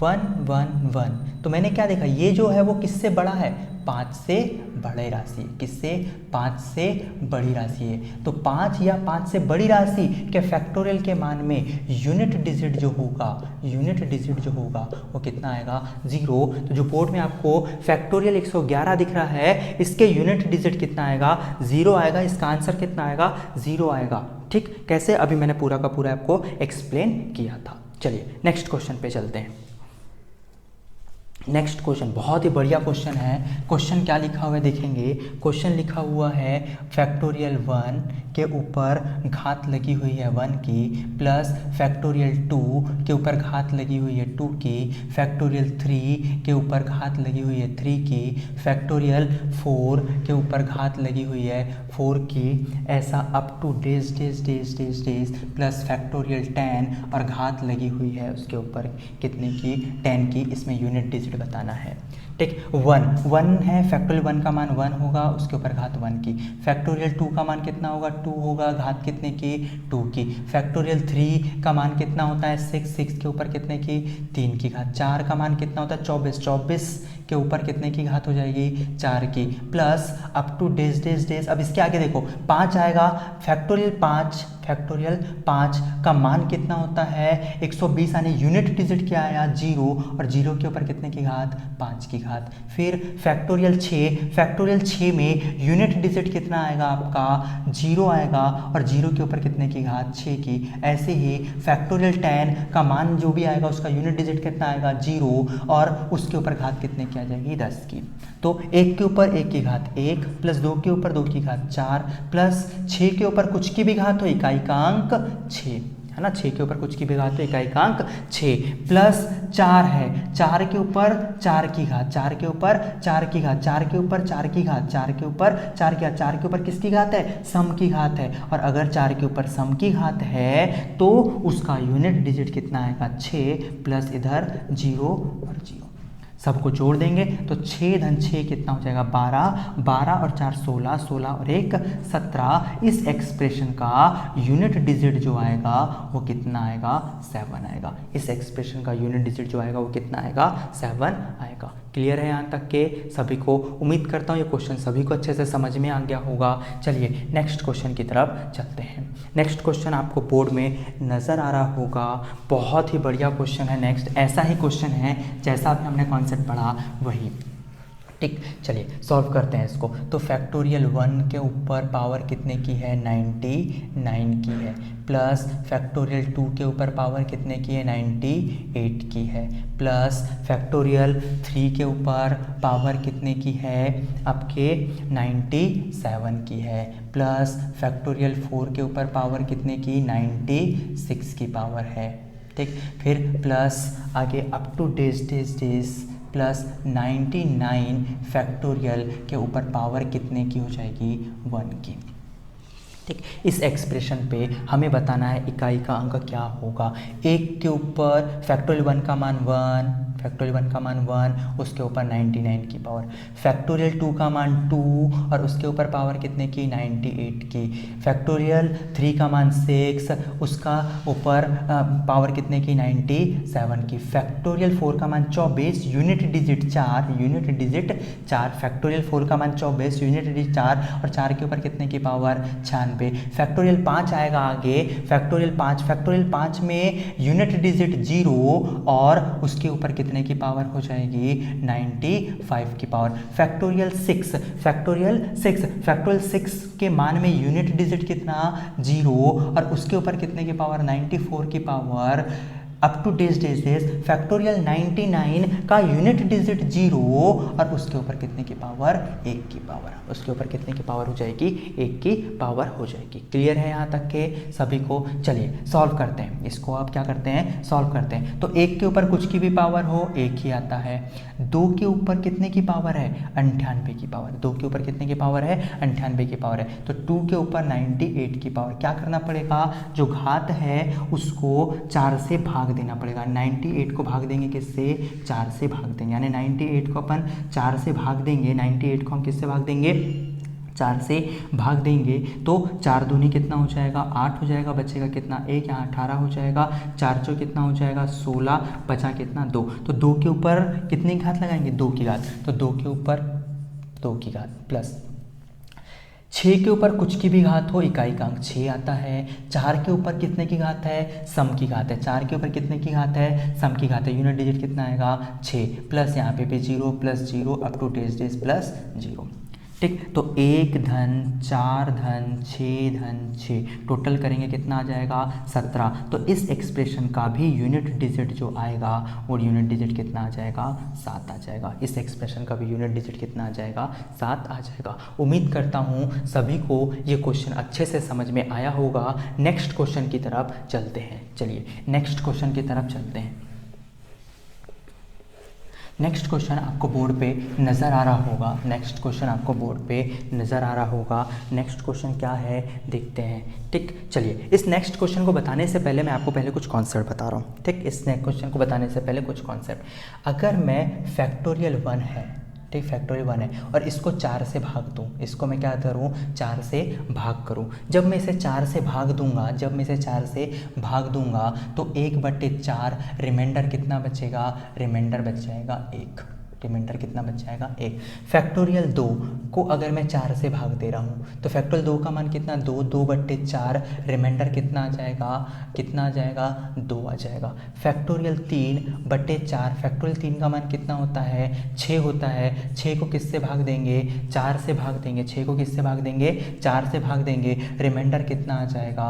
[SPEAKER 1] 1 1 1। तो मैंने क्या देखा, ये जो है वो किससे बड़ा है, 5 से बड़ी राशि, किससे, 5 से बड़ी राशि है। तो 5 या 5 से बड़ी राशि के फैक्टोरियल के मान में यूनिट डिजिट जो होगा, यूनिट डिजिट जो होगा वो कितना आएगा, 0। तो जो बोर्ड में आपको फैक्टोरियल 111 दिख रहा है, इसके यूनिट डिजिट कितना आएगा, 0 आएगा। इसका आंसर कितना आएगा, 0 आएगा। ठीक, कैसे, अभी मैंने पूरा का पूरा आपको एक्सप्लेन किया था। चलिए नेक्स्ट क्वेश्चन पे चलते हैं। नेक्स्ट क्वेश्चन बहुत ही बढ़िया क्वेश्चन है। क्वेश्चन क्या लिखा हुआ है देखेंगे। क्वेश्चन लिखा हुआ है फैक्टोरियल 1 के ऊपर घात लगी हुई है 1 की, प्लस फैक्टोरियल 2 के ऊपर घात लगी हुई है 2 की, फैक्टोरियल 3 के ऊपर घात लगी हुई है 3 की, फैक्टोरियल 4 के ऊपर घात लगी हुई है 4 की, ऐसा up two days days days days days plus factorial 10 और घात लगी हुई है उसके ऊपर कितने की 10 की। इसमें यूनिट डिजिट बताना है। ठीक, 1 है, फैक्टोरियल 1 का मान 1 होगा, उसके ऊपर घात 1 की। फैक्टोरियल 2 का मान कितना होगा 2 होगा, घात कितने की 2 की। फैक्टोरियल 3 का मान कितना होता है 6 के ऊपर कितने की 3 की घात। 4 का मान कितना होता है 24 के ऊपर कितने की घात हो जाएगी 4 की, plus up two days days days. अब इसके आगे देखो 5 आएगा, फैक्टोरियल 5 का मान कितना होता है 120, यानी यूनिट डिजिट क्या आया 0, और 0 के ऊपर कितने की घात 5 की घात। फिर फैक्टोरियल 6 में यूनिट डिजिट कितना आएगा आपका 0 आएगा, और 0 के ऊपर कितने की घात 6 की। ऐसे ही फैक्टोरियल 10 का मान जो भी आएगा उसका यूनिट डिजिट कितना आएगा 0, और उसके ऊपर घात कितने की आ जाएगी 10 की। तो 1 के ऊपर 1 की घात 1, प्लस 2 के ऊपर 2 की घात 4, प्लस 6 के ऊपर कुछ की भी घात हो इकाई का अंक 6, है ना। 6 के ऊपर कुछ की भी घात हो इकाई का अंक 6, प्लस 4 है, 4 के ऊपर 4 की घात, 4 के ऊपर 4 की घात, 4 के ऊपर 4 की घात, 4 के ऊपर 4 की घात, 4 के ऊपर किसकी घात है सम की घात है। और अगर 4 के ऊपर सम की घात है तो उसका यूनिट डिजिट कितना आएगा 6, प्लस इधर 0 और 0, सबको जोड़ देंगे तो 6 धन 6 कितना हो जाएगा 12 और 4 16 और 1 17। इस एक्सप्रेशन का यूनिट डिजिट जो आएगा वो कितना आएगा 7 आएगा। इस एक्सप्रेशन का यूनिट डिजिट जो आएगा वो कितना आएगा 7 आएगा। क्लियर है यहाँ तक के सभी को? उम्मीद करता हूँ ये क्वेश्चन सभी को अच्छे से समझ में आ गया होगा। चलिए नेक्स्ट क्वेश्चन की तरफ चलते हैं। नेक्स्ट क्वेश्चन आपको बोर्ड में नज़र आ रहा होगा, बहुत ही बढ़िया क्वेश्चन है। नेक्स्ट ऐसा ही क्वेश्चन है जैसा भी हमने कॉन्सेप्ट पढ़ा वही। ठीक, चलिए सॉल्व करते हैं इसको। तो फैक्टोरियल 1 के ऊपर पावर कितने की है 99 की है, प्लस फैक्टोरियल 2 के ऊपर पावर कितने की है 98 की है, प्लस फैक्टोरियल 3 के ऊपर पावर कितने की है आपके 97 की है, प्लस फैक्टोरियल 4 के ऊपर पावर कितने की 96 की पावर है। ठीक, फिर प्लस आगे up two days plus 99 factorial के ऊपर पावर कितने की हो जाएगी 1 की। ठीक, इस एक्सप्रेशन पे हमें बताना है इकाई का अंक क्या होगा। 1 के ऊपर फैक्टोरियल 1 का मान 1, उसके ऊपर 99 की पावर, फैक्टोरियल 2 का मान 2 और उसके ऊपर पावर कितने की 98 की, फैक्टोरियल 3 का मान 6, उसका ऊपर पावर कितने की 97 की, फैक्टोरियल 4 का मान 24, यूनिट डिजिट 4, फैक्टोरियल 4 का मान 24, यूनिट डिजिट 4 और 4 के ऊपर कितने की पावर 96, फैक्टोरियल 5 आएगा आगे, फैक्टोरियल 5 में यूनिट डिजिट 0 और उसके ऊपर कितने की पावर हो जाएगी 95 की पावर, फैक्टोरियल 6 के मान में यूनिट डिजिट कितना 0 और उसके ऊपर कितने की पावर 94 की power, up two days factorial 99 का यूनिट डिजिट 0 और उसके ऊपर कितने की पावर 1 की पावर, उसके ऊपर कितने की पावर हो जाएगी 1 की पावर हो जाएगी। क्लियर है यहाँ तक के सभी को? चलिए सॉल्व करते हैं इसको। आप क्या करते हैं सॉल्व करते हैं। तो 1 के ऊपर कुछ की भी पावर हो 1 ही आता है, 2 के ऊपर कितने की पावर है 98 की पावर, 2 के ऊपर कितने की पावर है 98 की पावर है, तो 2 के ऊपर 98 की पावर। क्या करना पड़ेगा, जो घात है उसको 4 से भाग देना पड़ेगा। 98 को भाग देंगे किससे 4 से भाग देंगे, यानी 98 को अपन 4 से भाग देंगे, 98 को हम किससे भाग देंगे 4 से भाग देंगे तो 4 दूनी कितना हो जाएगा 8 हो जाएगा, बचेगा कितना 1, यहाँ 18 हो जाएगा, 4 चौ कितना हो जाएगा 16, बचा कितना 2, तो 2 के ऊपर कितनी घात लगाएंगे 2 की घात, तो 2 के ऊपर 2 की घात प्लस 6 के ऊपर कुछ की भी घात हो इकाई का अंक 6 आता है, 4 के ऊपर कितने की घात है सम की घात है, 4 के ऊपर कितने की घात है सम की घात है, यूनिट डिजिट कितना आएगा 6, प्लस यहाँ पे भी 0 plus 0 up two days plus 0। ठीक। तो 1 धन 4 धन 6 धन 6 टोटल करेंगे कितना आ जाएगा 17। तो इस एक्सप्रेशन का भी यूनिट डिजिट जो आएगा वो यूनिट डिजिट कितना आ जाएगा 7 आ जाएगा। इस एक्सप्रेशन का भी यूनिट डिजिट कितना आ जाएगा 7 आ जाएगा। उम्मीद करता हूँ सभी को ये क्वेश्चन अच्छे से समझ में आया होगा। नेक्स्ट क्वेश्चन की तरफ चलते हैं। चलिए नेक्स्ट क्वेश्चन की तरफ चलते हैं। नेक्स्ट क्वेश्चन आपको बोर्ड पे नज़र आ रहा होगा। नेक्स्ट क्वेश्चन आपको बोर्ड पे नज़र आ रहा होगा। नेक्स्ट क्वेश्चन क्या है देखते हैं। ठीक, चलिए इस नेक्स्ट क्वेश्चन को बताने से पहले मैं आपको पहले कुछ कॉन्सेप्ट बता रहा हूँ। ठीक, इस नेक्स्ट क्वेश्चन को बताने से पहले कुछ कॉन्सेप्ट। अगर मैं फैक्टोरियल 1 है, ठीक, फैक्टोरियल 1 है और इसको 4 से भाग दूँ, इसको मैं क्या करूँ 4 से भाग करूँ। जब मैं इसे 4 से भाग दूंगा, जब मैं इसे 4 से भाग दूंगा तो 1/4 रिमाइंडर कितना बचेगा, रिमाइंडर बच जाएगा 1। रिमाइंडर कितना बच जाएगा 1। फैक्टोरियल 2 को अगर मैं 4 से भाग दे रहा हूँ तो फैक्टोरियल 2 का मान कितना 2/4 रिमाइंडर कितना आ जाएगा, कितना आ जाएगा 2 आ जाएगा। फैक्टोरियल 3/4 फैक्टोरियल 3 का मान कितना होता है 6 होता है। 6 को किससे भाग देंगे 4 से भाग देंगे। 6 को किससे भाग देंगे 4 से भाग देंगे। रिमाइंडर कितना आ जाएगा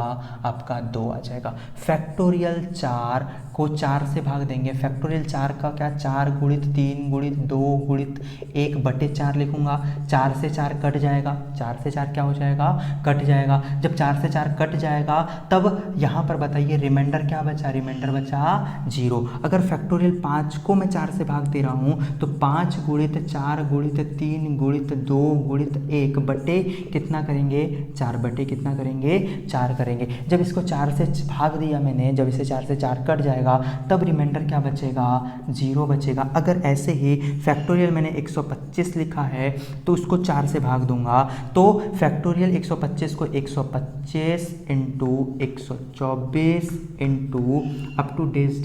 [SPEAKER 1] आपका 2 आ जाएगा। फैक्टोरियल 4 को 4 से भाग देंगे। फैक्टोरियल 4 का क्या 4 गुणित 3 गुणित 2 गुणित 1/4 लिखूंगा। 4 से 4 कट जाएगा। 4 से 4 क्या हो जाएगा कट जाएगा। जब 4 से 4 कट जाएगा तब यहाँ पर बताइए रिमाइंडर क्या बचा, रिमाइंडर बचा 0। अगर फैक्टोरियल 5 को मैं 4 से भाग दे रहा हूँ तो 5 गुणित 4 गुणित 3 गुणित 2 गुणित 1 बटे कितना करेंगे 4 बटे कितना करेंगे 4 करेंगे। जब इसको 4 से भाग दिया मैंने, जब इसे 4 से 4 कट जाएगा तब रिमाइंडर क्या बचेगा 0 बचेगा। अगर ऐसे ही फैक्टोरियल मैंने 125 लिखा है तो उसको 4 से भाग दूंगा तो फैक्टोरियल 125 को 125 into 124 into up two days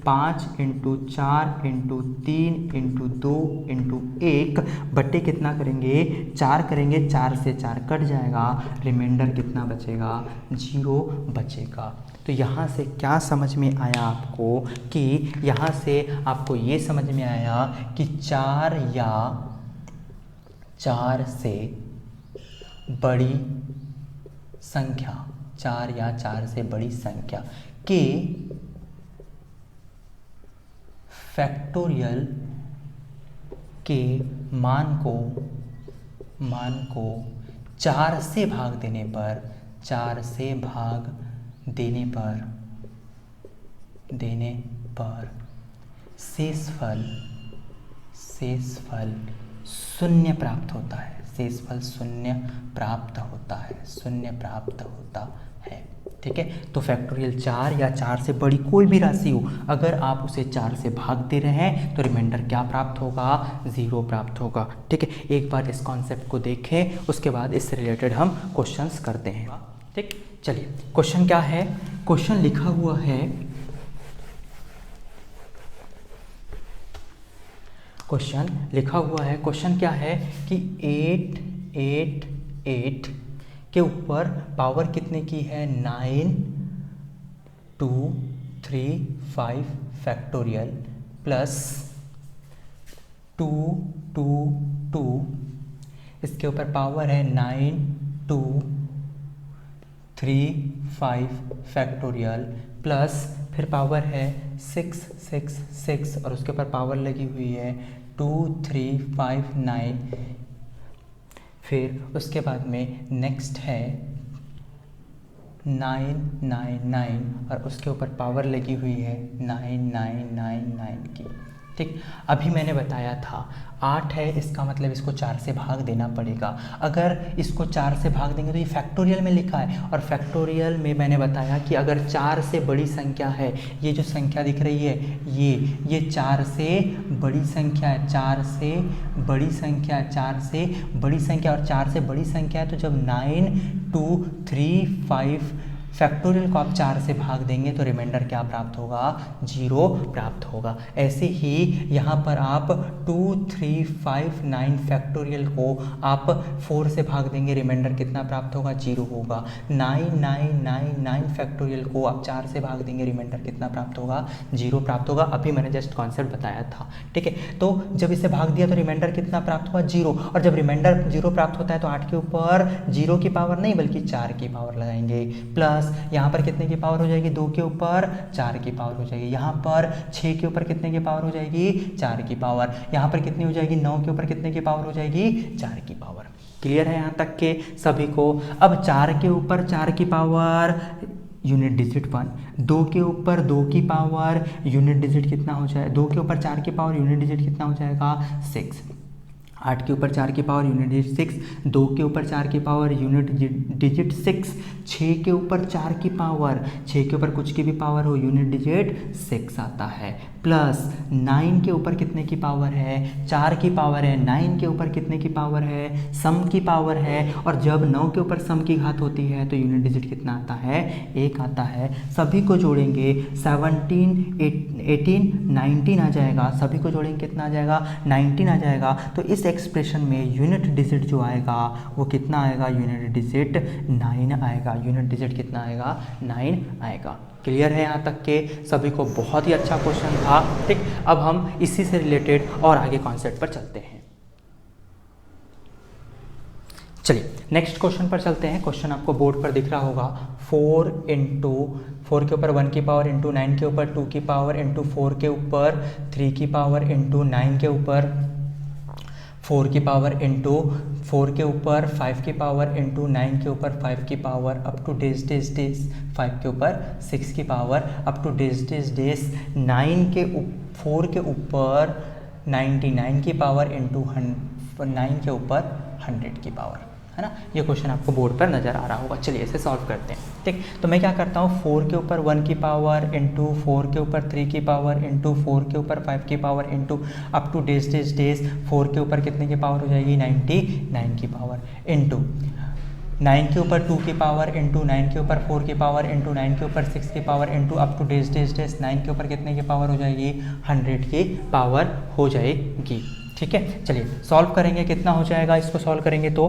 [SPEAKER 1] 5 into 4 into 3 into 2 into 1 बटे कितना करेंगे 4 करेंगे। 4 से 4 कट जाएगा, रिमाइंडर कितना बचेगा 0 बचेगा। तो यहाँ से क्या समझ में आया आपको कि यहाँ से आपको ये समझ में आया कि 4 या 4 से बड़ी संख्या, 4 या 4 से बड़ी संख्या के फैक्टोरियल के मान को 4 से भाग देने पर, 4 से भाग देने पर शेषफल शून्य प्राप्त होता है। शेषफल शून्य प्राप्त होता है, शून्य प्राप्त होता है। ठीक है, तो फैक्टोरियल 4 या 4 से बड़ी कोई भी राशि हो, अगर आप उसे 4 से भाग दे रहे हैं तो रिमाइंडर क्या प्राप्त होगा 0 प्राप्त होगा। ठीक है, एक बार इस कॉन्सेप्ट को देखें, उसके बाद इससे रिलेटेड हम क्वेश्चंस करते हैं। ठीक, चलिए क्वेश्चन क्या है। क्वेश्चन लिखा हुआ है, क्वेश्चन क्या है कि 888 के ऊपर पावर कितने की है 9 2 3 5 फैक्टोरियल प्लस 2 2 2, इसके ऊपर पावर है 9 2 3 5 फैक्टोरियल प्लस फिर पावर है 6 6 6 और उसके ऊपर पावर लगी हुई है 2 3 5 9। फिर उसके बाद में नेक्स्ट है 9 9 9 और उसके ऊपर पावर लगी हुई है 9 9 9 9 की। ठीक, अभी मैंने बताया था 8 है, इसका मतलब इसको 4 से भाग देना पड़ेगा। अगर इसको 4 से भाग देंगे तो ये फैक्टोरियल में लिखा है और फैक्टोरियल में मैंने बताया कि अगर 4 से बड़ी संख्या है, ये जो संख्या दिख रही है ये 4 से बड़ी संख्या है, 4 से बड़ी संख्या है, 4 से बड़ी संख्या और 4 से बड़ी संख्या है। तो जब 9 2 3 5 फैक्टोरियल को आप 4 से भाग देंगे तो रिमाइंडर क्या प्राप्त होगा, 0 प्राप्त होगा। ऐसे ही यहाँ पर आप 2 3 5 9 फैक्टोरियल को आप 4 से भाग देंगे, रिमाइंडर कितना प्राप्त होगा, 0 होगा। 9999 फैक्टोरियल को आप 4 से भाग देंगे, रिमाइंडर कितना प्राप्त होगा, 0 प्राप्त होगा। अभी मैंने जस्ट कॉन्सेप्ट बताया था, ठीक है। तो जब इसे भाग दिया तो रिमाइंडर कितना प्राप्त हुआ, 0। और जब रिमाइंडर 0 प्राप्त होता है तो 8 के ऊपर 0 की पावर नहीं बल्कि 4 की पावर लगाएंगे, प्लस यहाँ पर कितने की पावर हो जाएगी, 2 के ऊपर 4 की पावर हो जाएगी। यहाँ पर 6 के ऊपर कितने की पावर हो जाएगी, 4 की पावर। यहाँ पर कितनी हो जाएगी, 9 के ऊपर कितने की पावर हो जाएगी, 4 की पावर। क्लियर है यहाँ तक के सभी को। अब 4 के ऊपर 4 की पावर यूनिट डिजिट 1, 2 के ऊपर 2 की पावर यूनिट डिजिट कितना हो जाए, 2 के ऊपर 4 की पावर यूनिट डिजिट कितना हो जाएगा, 6। 8 के ऊपर 4 की पावर यूनिट डिजिट 6, 2 के ऊपर 4 की पावर यूनिट डिजिट 6, 6 के ऊपर 4 की पावर, 6 के ऊपर कुछ की भी पावर हो यूनिट डिजिट 6 आता है, प्लस 9 के ऊपर कितने की पावर है, 4 की पावर है। 9 के ऊपर कितने की पावर है, सम की पावर है। और जब 9 के ऊपर सम की घात होती है तो यूनिट डिजिट कितना आता है, 1 आता है। सभी को जोड़ेंगे 17 18 19 आ जाएगा, सभी को जोड़ेंगे कितना आ जाएगा, 19 आ जाएगा। तो इस एक्सप्रेशन में यूनिट डिजिट जो आएगा वो कितना आएगा, यूनिट डिजिट 9 आएगा। यूनिट डिजिट कितना आएगा, 9 आएगा। क्लियर है यहाँ तक के सभी को, बहुत ही अच्छा क्वेश्चन था, ठीक। अब हम इसी से रिलेटेड और आगे कॉन्सेप्ट पर चलते हैं। चलिए नेक्स्ट क्वेश्चन पर चलते हैं। क्वेश्चन आपको बोर्ड पर दिख रहा होगा, 4 के ऊपर 1 की पावर इंटू 9 के ऊपर 2 की पावर इंटू 4 के ऊपर 3 की पावर इंटू 9 के ऊपर 4 की पावर इंटू 4 के ऊपर 5 की पावर इंटू 9 के ऊपर 5 की पावर अप टू डेज 5 के ऊपर 6 की पावर अप टू डेज 9 के 4 के ऊपर 99 की पावर इंटू 9 के ऊपर 100 की पावर, है ना। ये क्वेश्चन आपको बोर्ड पर नज़र आ रहा होगा। चलिए इसे सॉल्व करते हैं, ठीक। तो मैं क्या करता हूँ, 4 के ऊपर 1 की पावर इंटू 4 के ऊपर 3 की पावर इंटू 4 के ऊपर 5 की power into up two days 4 के ऊपर कितने की पावर हो जाएगी, 99 की पावर इंटू 9 के ऊपर 2 की पावर इंटू 9 के ऊपर 4 की पावर इंटू 9 के ऊपर 6 की power into up two days 9 के ऊपर कितने की पावर हो जाएगी, 100 की पावर हो जाएगी, ठीक है। चलिए सॉल्व करेंगे, कितना हो जाएगा, इसको सॉल्व करेंगे तो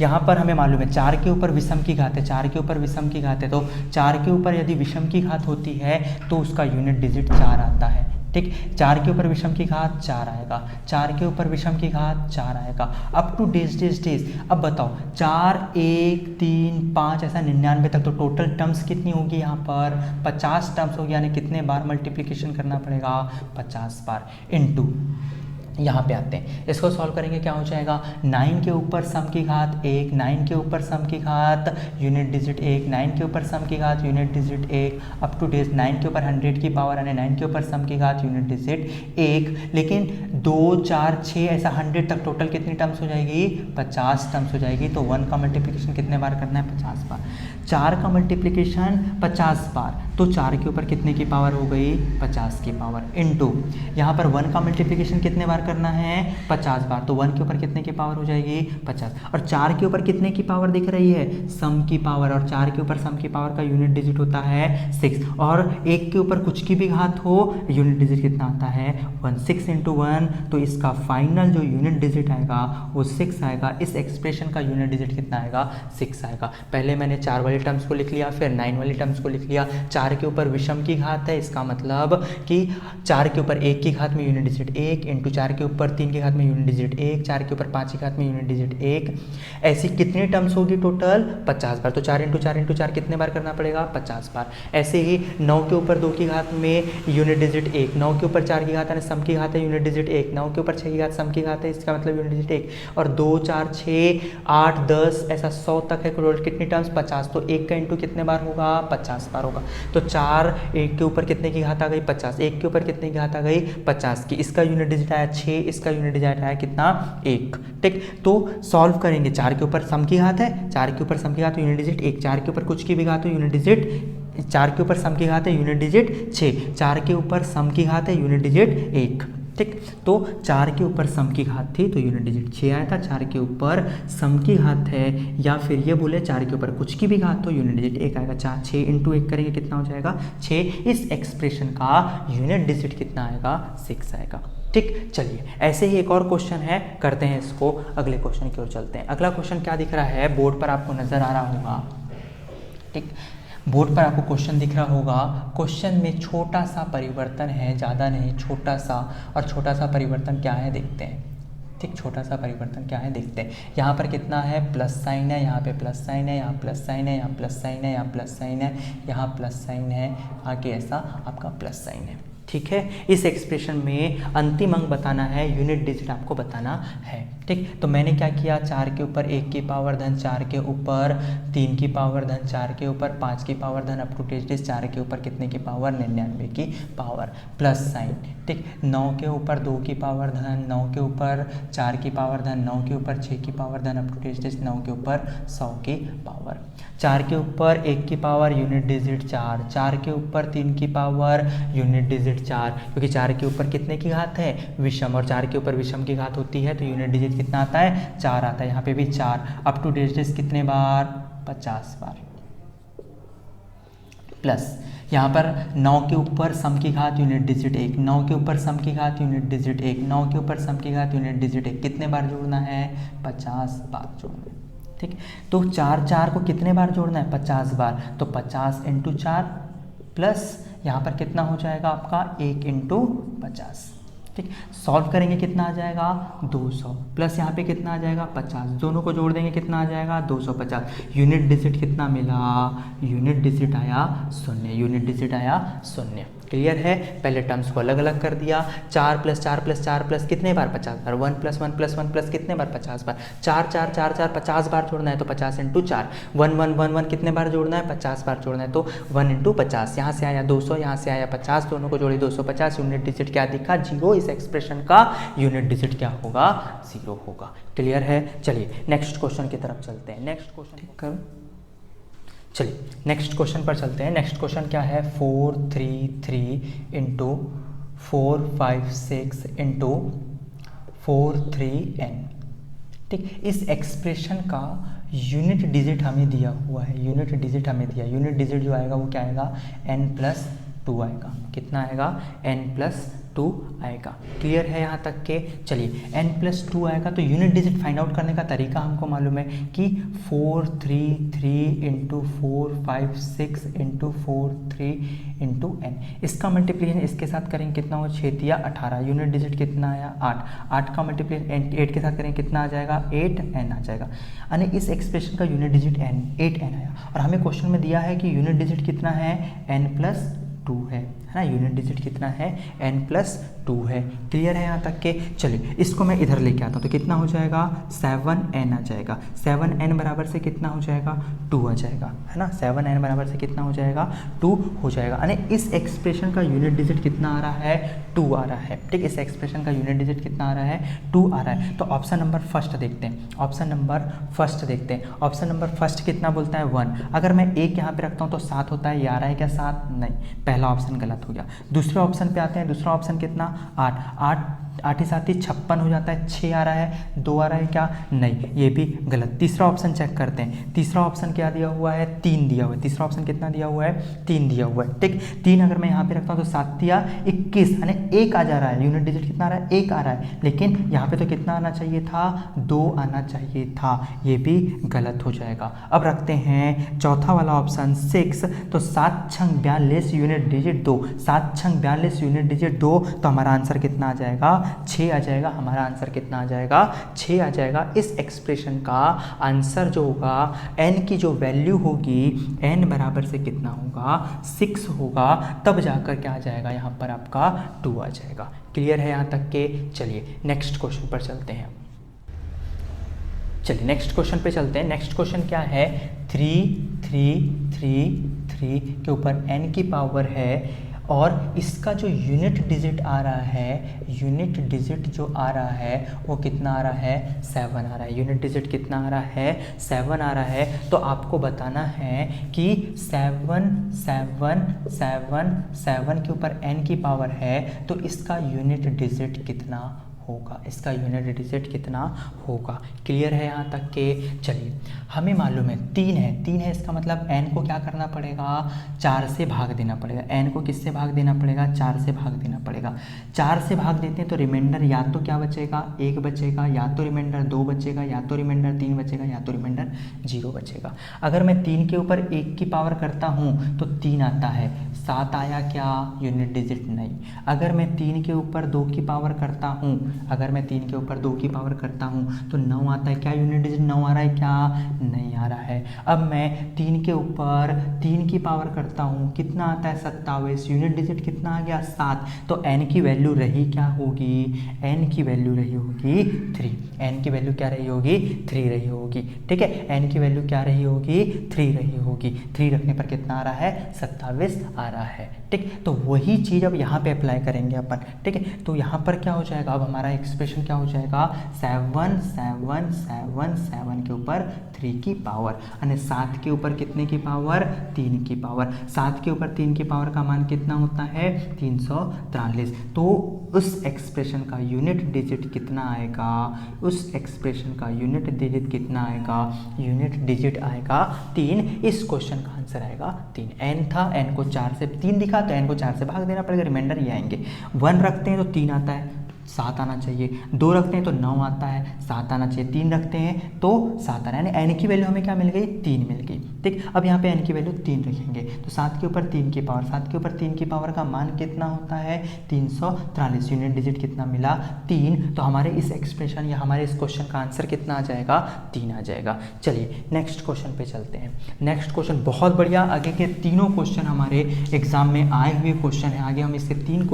[SPEAKER 1] यहाँ पर हमें मालूम है 4 के ऊपर विषम की घात है, 4 के ऊपर विषम की घात है, तो 4 के ऊपर यदि विषम की घात होती है तो उसका यूनिट डिजिट 4 आता है, ठीक। 4 के ऊपर विषम की घात 4 आएगा, 4 के ऊपर विषम की घात 4 आएगा, अप टू डेज। अब बताओ 4 1 3 5 ऐसा 99 तक, तो टोटल टर्म्स कितनी होगी, यहाँ पर 50 टर्म्स होगी, यानी कितने बार मल्टीप्लिकेशन करना पड़ेगा, 50 बार इंटू यहाँ पे आते हैं, इसको सॉल्व करेंगे, क्या हो जाएगा, 9 के ऊपर सम की घात 1, 9 के ऊपर सम की घात यूनिट डिजिट 1, 9 के ऊपर सम की घात unit digit 1 up two days 9 के ऊपर 100 की पावर यानी 9 के ऊपर सम की घात यूनिट डिजिट 1। लेकिन 2 4 6 ऐसा 100 तक टोटल कितनी टर्म्स हो जाएगी, 50 टर्म्स हो जाएगी। तो 1 का मल्टीप्लिकेशन कितने बार करना है, 50 बार। 4 का मल्टीप्लिकेशन 50 बार, तो 4 के ऊपर कितने की पावर हो गई, 50 की पावर इंटू यहाँ पर 1 का मल्टीप्लिकेशन कितने बार करना है, 50 बार, तो 1 के ऊपर कितने की पावर हो जाएगी, 50। और 4 के ऊपर कितने की पावर दिख रही है, सम की पावर, और 4 के ऊपर सम की पावर का यूनिट डिजिट होता है 6, और 1 के ऊपर कुछ की भी घात हो यूनिट डिजिट कितना आता है 1, 6 इंटू 1, तो इसका फाइनल जो यूनिट डिजिट आएगा वो 6 आएगा। इस एक्सप्रेशन का यूनिट डिजिट कितना आएगा, 6 आएगा। पहले मैंने 4 वाली टर्म्स को लिख लिया, फिर 9 वाली टर्म्स को लिख लिया। 4 के ऊपर विषम की घात है, इसका मतलब कि 4 के ऊपर 1 की घात में यूनिट डिजिट 1 इंटू 4 के ऊपर 3 की घात में यूनिट डिजिट 1, 4 के ऊपर 5 की घात में यूनिट डिजिट 1। ऐसी कितनी टर्म्स होगी टोटल, 50 बार। तो 4 इंटू 4 कितने बार करना पड़ेगा, 50 बार। ऐसे ही 9 के ऊपर 2 की घात में यूनिट डिजिट 1, 9 के ऊपर 4 की घात है सम की घात है यूनिट डिजिट 1, 9 के ऊपर 6 की घात सम की घात है, इसका मतलब यूनिट डिजिट 1, और 2 4 6 8 10 ऐसा 100 तक है टोटल कितनी टर्म्स, 50। तो 1 का इंटू कितने बार होगा, 50 बार होगा। तो 4 1 के ऊपर कितने की घात आ गई, 50, 1 के ऊपर कितने की घात आ गई, 50 की। इसका यूनिट डिजिट आया 6, इसका यूनिट डिजिट आया कितना, 1, ठीक। तो सॉल्व करेंगे, 4 के ऊपर सम की घात है, 4 के ऊपर सम की घात यूनिट डिजिट 1, 4 के ऊपर कुछ की भी घात हो यूनिट डिजिट 4 के ऊपर सम की घात है यूनिट डिजिट 6, 4 के ऊपर सम की घात है यूनिट डिजिट 1, ठीक। तो 4 के ऊपर सम की घात थी तो यूनिट डिजिट 6 आया था, 4 के ऊपर सम की घात है या फिर ये बोले 4 के ऊपर कुछ की भी घात तो यूनिट डिजिट 1 आएगा। 4 6 इंटू 1 करेंगे कितना हो जाएगा 6। इस एक्सप्रेशन का यूनिट डिजिट कितना आएगा 6 आएगा। ठीक, चलिए ऐसे ही एक और क्वेश्चन है, करते हैं इसको, अगले क्वेश्चन की ओर चलते हैं। अगला क्वेश्चन क्या दिख रहा है, बोर्ड पर आपको नजर आ रहा होगा। ठीक, बोर्ड पर आपको क्वेश्चन दिख रहा होगा। क्वेश्चन में छोटा सा परिवर्तन है, ज़्यादा नहीं, छोटा सा। और छोटा सा परिवर्तन क्या है देखते हैं। ठीक, छोटा सा परिवर्तन क्या है देखते हैं। यहाँ पर कितना है, प्लस साइन है, यहाँ पे प्लस साइन है, यहाँ प्लस साइन है, यहाँ प्लस साइन है, यहाँ प्लस साइन है, यहाँ प्लस साइन है, आगे ऐसा आपका प्लस साइन है। ठीक है, इस एक्सप्रेशन में अंतिम अंक बताना है, यूनिट डिजिट आपको बताना है। ठीक, तो मैंने क्या किया, 4 के ऊपर 1 की पावर धन 4 के ऊपर 3 की पावर धन 4 के ऊपर 5 की पावर धन अप टू डिजिट 4 के ऊपर कितने की पावर 99 की पावर प्लस साइन। ठीक, 9 के ऊपर 2 की पावर धन 9 के ऊपर 4 की पावर धन 9 के ऊपर 6 की पावर धन अप टू डिजिट 9 के ऊपर 100 की पावर। 4 के ऊपर 1 की पावर यूनिट डिजिट 4, 4 के ऊपर 3 की पावर यूनिट डिजिट 4, क्योंकि 4 के ऊपर कितने की घात है विषम, और 4 के ऊपर विषम की घात होती है तो यूनिट डिजिट कितना आता है 4 आता है। यहाँ पे भी 4 अप टू डिजिट कितने बार 50 बार, प्लस यहाँ पर 9 के ऊपर सम की घात यूनिट डिजिट 1, 9 के ऊपर सम की घात यूनिट डिजिट 1, 9 के ऊपर सम की घात यूनिट डिजिट 1, कितने बार जोड़ना है 50 बार जोड़ना है। ठीक, तो 4 को कितने बार जोड़ना है 50 बार, तो 50 इंटू 4 प्लस यहाँ पर कितना हो जाएगा आपका 1 इंटू 50। ठीक, सॉल्व करेंगे कितना आ जाएगा 200 प्लस यहाँ पे कितना आ जाएगा 50, दोनों को जोड़ देंगे कितना आ जाएगा 250। यूनिट डिजिट कितना मिला, यूनिट डिजिट आया 0, यूनिट डिजिट आया 0। क्लियर है, पहले टर्म्स को अलग अलग कर दिया। 4 प्लस 4 प्लस 4 प्लस कितने बार 50 बार, 1 प्लस 1 प्लस 1 प्लस कितने बार 50 बार, 4 4 4 4 50 बार जोड़ना है तो 50 इंटू 4, 1 1 1 1 कितने बार जोड़ना है 50 बार जोड़ना है तो 1 इंटू 50। यहाँ से आया 200, यहाँ से आया 50, दोनों को जोड़ी 250। यूनिट डिजिट क्या दिखा 0, इस एक्सप्रेशन का यूनिट डिजिट क्या होगा 0 होगा। क्लियर है, चलिए नेक्स्ट क्वेश्चन की तरफ चलते हैं। नेक्स्ट क्वेश्चन चलिए नेक्स्ट क्वेश्चन पर चलते हैं। नेक्स्ट क्वेश्चन क्या है, 4 3 3 इंटू 4 5 6 इंटू 4 3 n। ठीक, इस एक्सप्रेशन का यूनिट डिजिट हमें दिया हुआ है, यूनिट डिजिट हमें दिया, यूनिट डिजिट जो आएगा वो क्या आएगा n+2 आएगा। कितना आएगा n+2 आएगा। क्लियर है यहाँ तक के, चलिए n+2 आएगा तो यूनिट डिजिट फाइंड आउट करने का तरीका हमको मालूम है कि 4 3 3 इंटू 4 5 6 इंटू 4 3 इंटू n, इसका मल्टीप्लिकेशन इसके साथ करेंगे कितना हो 6 या 18, यूनिट डिजिट कितना आया 8, 8 का मल्टीप्लिकेशन 8 के साथ करेंगे कितना आ जाएगा 8n आ जाएगा। यानी इस एक्सप्रेशन का यूनिट डिजिट 8n आया, और हमें क्वेश्चन में दिया है कि यूनिट डिजिट कितना है n+2 है ना, यूनिट डिजिट कितना है n+2 है। क्लियर है यहाँ तक के, चलिए इसको मैं इधर लेके आता हूँ तो कितना हो जाएगा 7n आ जाएगा। 7n बराबर से कितना हो जाएगा 2 आ जाएगा, है ना, 7n बराबर से कितना हो जाएगा 2 हो जाएगा। यानी इस एक्सप्रेशन का यूनिट डिजिट कितना आ रहा है 2 आ रहा है। ठीक, इस एक्सप्रेशन का यूनिट डिजिट कितना आ रहा है 2 आ रहा है। तो ऑप्शन नंबर फर्स्ट देखते हैं, ऑप्शन नंबर फर्स्ट देखते हैं। ऑप्शन नंबर फर्स्ट कितना बोलता है 1, अगर मैं 1 यहाँ पे रखता हूँ तो 7 होता है, ये आ रहा है क्या 7, नहीं, पहला ऑप्शन गलत हो गया। दूसरे ऑप्शन पे आते हैं, दूसरा ऑप्शन कितना 8 8 ही 7 ही 56 हो जाता है, 6 आ रहा है, 2 आ रहा है क्या, नहीं, ये भी गलत। तीसरा ऑप्शन चेक करते हैं, तीसरा ऑप्शन क्या दिया हुआ है 3 दिया हुआ है, तीसरा ऑप्शन कितना दिया हुआ है 3 दिया हुआ है। ठीक, 3 अगर मैं यहाँ पे रखता हूँ तो 7 या 21, यानी 1 आ जा रहा है, यूनिट डिजिट कितना आ रहा है 1 आ रहा है, लेकिन यहाँ पे तो कितना आना चाहिए था 2 आना चाहिए था, ये भी गलत हो जाएगा। अब रखते हैं चौथा वाला ऑप्शन 6, तो 7 छंग 42 यूनिट डिजिट 2, 7 छंग 42 यूनिट डिजिट 2, तो हमारा आंसर कितना आ जाएगा 6 आ जाएगा। हमारा आंसर कितना आ जाएगा 6 आ जाएगा। इस एक्सप्रेशन का आंसर जो होगा n की जो वैल्यू होगी n बराबर से कितना होगा 6 होगा, तब जाकर क्या आ जाएगा यहाँ पर आपका 2 आ जाएगा। क्लियर है यहाँ तक के, चलिए नेक्स्ट क्वेश्चन पर चलते हैं। चलिए नेक्स्ट क्वेश्चन पे चलते हैं। नेक्स्ट क्वेश्चन क्या है, 3 3 3 3 के ऊपर n की पावर है और इसका जो यूनिट डिजिट आ रहा है, यूनिट डिजिट जो आ रहा है वो कितना आ रहा है, 7 आ रहा है। यूनिट डिजिट कितना आ रहा है, 7 आ रहा है। तो आपको बताना है कि 7 7 7 7 के ऊपर n की पावर है तो इसका यूनिट डिजिट कितना होगा, इसका यूनिट डिजिट कितना होगा। क्लियर है यहाँ तक के? चलिए, हमें मालूम है 3 है, 3 है, इसका मतलब n को क्या करना पड़ेगा, 4 से भाग देना पड़ेगा। n को किससे भाग देना पड़ेगा, 4 से भाग देना पड़ेगा। 4 से भाग देते हैं तो रिमाइंडर या तो क्या बचेगा, 1 बचेगा, या तो रिमाइंडर 2 बचेगा, या तो रिमाइंडर 3 बचेगा, या तो रिमाइंडर 0 बचेगा। अगर मैं 3 के ऊपर 1 की पावर करता हूँ तो 3 आता है, 7 आया क्या, यूनिट डिजिट नहीं। अगर मैं 3 के ऊपर 2 की पावर करता हूँ, अगर मैं 3 के ऊपर 2 की पावर करता हूँ तो 9 आता है क्या, यूनिट डिजिट 9 आ रहा है क्या, नहीं आ रहा है। अब मैं 3 के ऊपर 3 की पावर करता हूँ, कितना आता है, 27, यूनिट डिजिट कितना आ गया, 7। तो n की वैल्यू रही क्या होगी, n की वैल्यू रही होगी 3। n की वैल्यू क्या रही होगी, 3 रही होगी। ठीक है, n की वैल्यू क्या रही होगी, 3 रही होगी। 3 रखने पर कितना आ रहा है, 27 आ रहा है। ठीक, तो वही चीज़ अब यहाँ पे अप्लाई करेंगे अपन। ठीक है, तो यहाँ पर क्या हो जाएगा, अब हमारा एक्सप्रेशन क्या हो जाएगा, 7 7 7 7 के ऊपर 3 की पावर, यानी 7 के ऊपर कितने की पावर, 3 की पावर। 7 के ऊपर 3 की पावर का मान कितना होता है, 343। तो उस एक्सप्रेशन का यूनिट डिजिट कितना आएगा, उस एक्सप्रेशन का यूनिट डिजिट कितना आएगा, यूनिट डिजिट आएगा 3। इस क्वेश्चन का आंसर आएगा 3। n था, n को 4 से 3 दिखा तो n को 4 से भाग देना पड़ेगा, रिमाइंडर ये आएंगे। 1 रखते हैं तो 3 आता है, 7 आना चाहिए। 2 रखते हैं तो 9 आता है, 7 आना चाहिए। 3 रखते हैं तो 7 आना है, यानी n की वैल्यू हमें क्या मिल गई, 3 मिल गई। ठीक, अब यहाँ पे n की वैल्यू 3 रखेंगे तो 7 के ऊपर 3 की पावर, 7 के ऊपर 3 की पावर का मान कितना होता है, 343। यूनिट डिजिट कितना मिला, 3। तो हमारे इस एक्सप्रेशन या हमारे इस क्वेश्चन का आंसर कितना आ जाएगा, 3 आ जाएगा। चलिए नेक्स्ट क्वेश्चन पे चलते हैं। नेक्स्ट क्वेश्चन बहुत बढ़िया, आगे के तीनों क्वेश्चन हमारे एग्जाम में आए हुए क्वेश्चन है। आगे हम इससे तीनों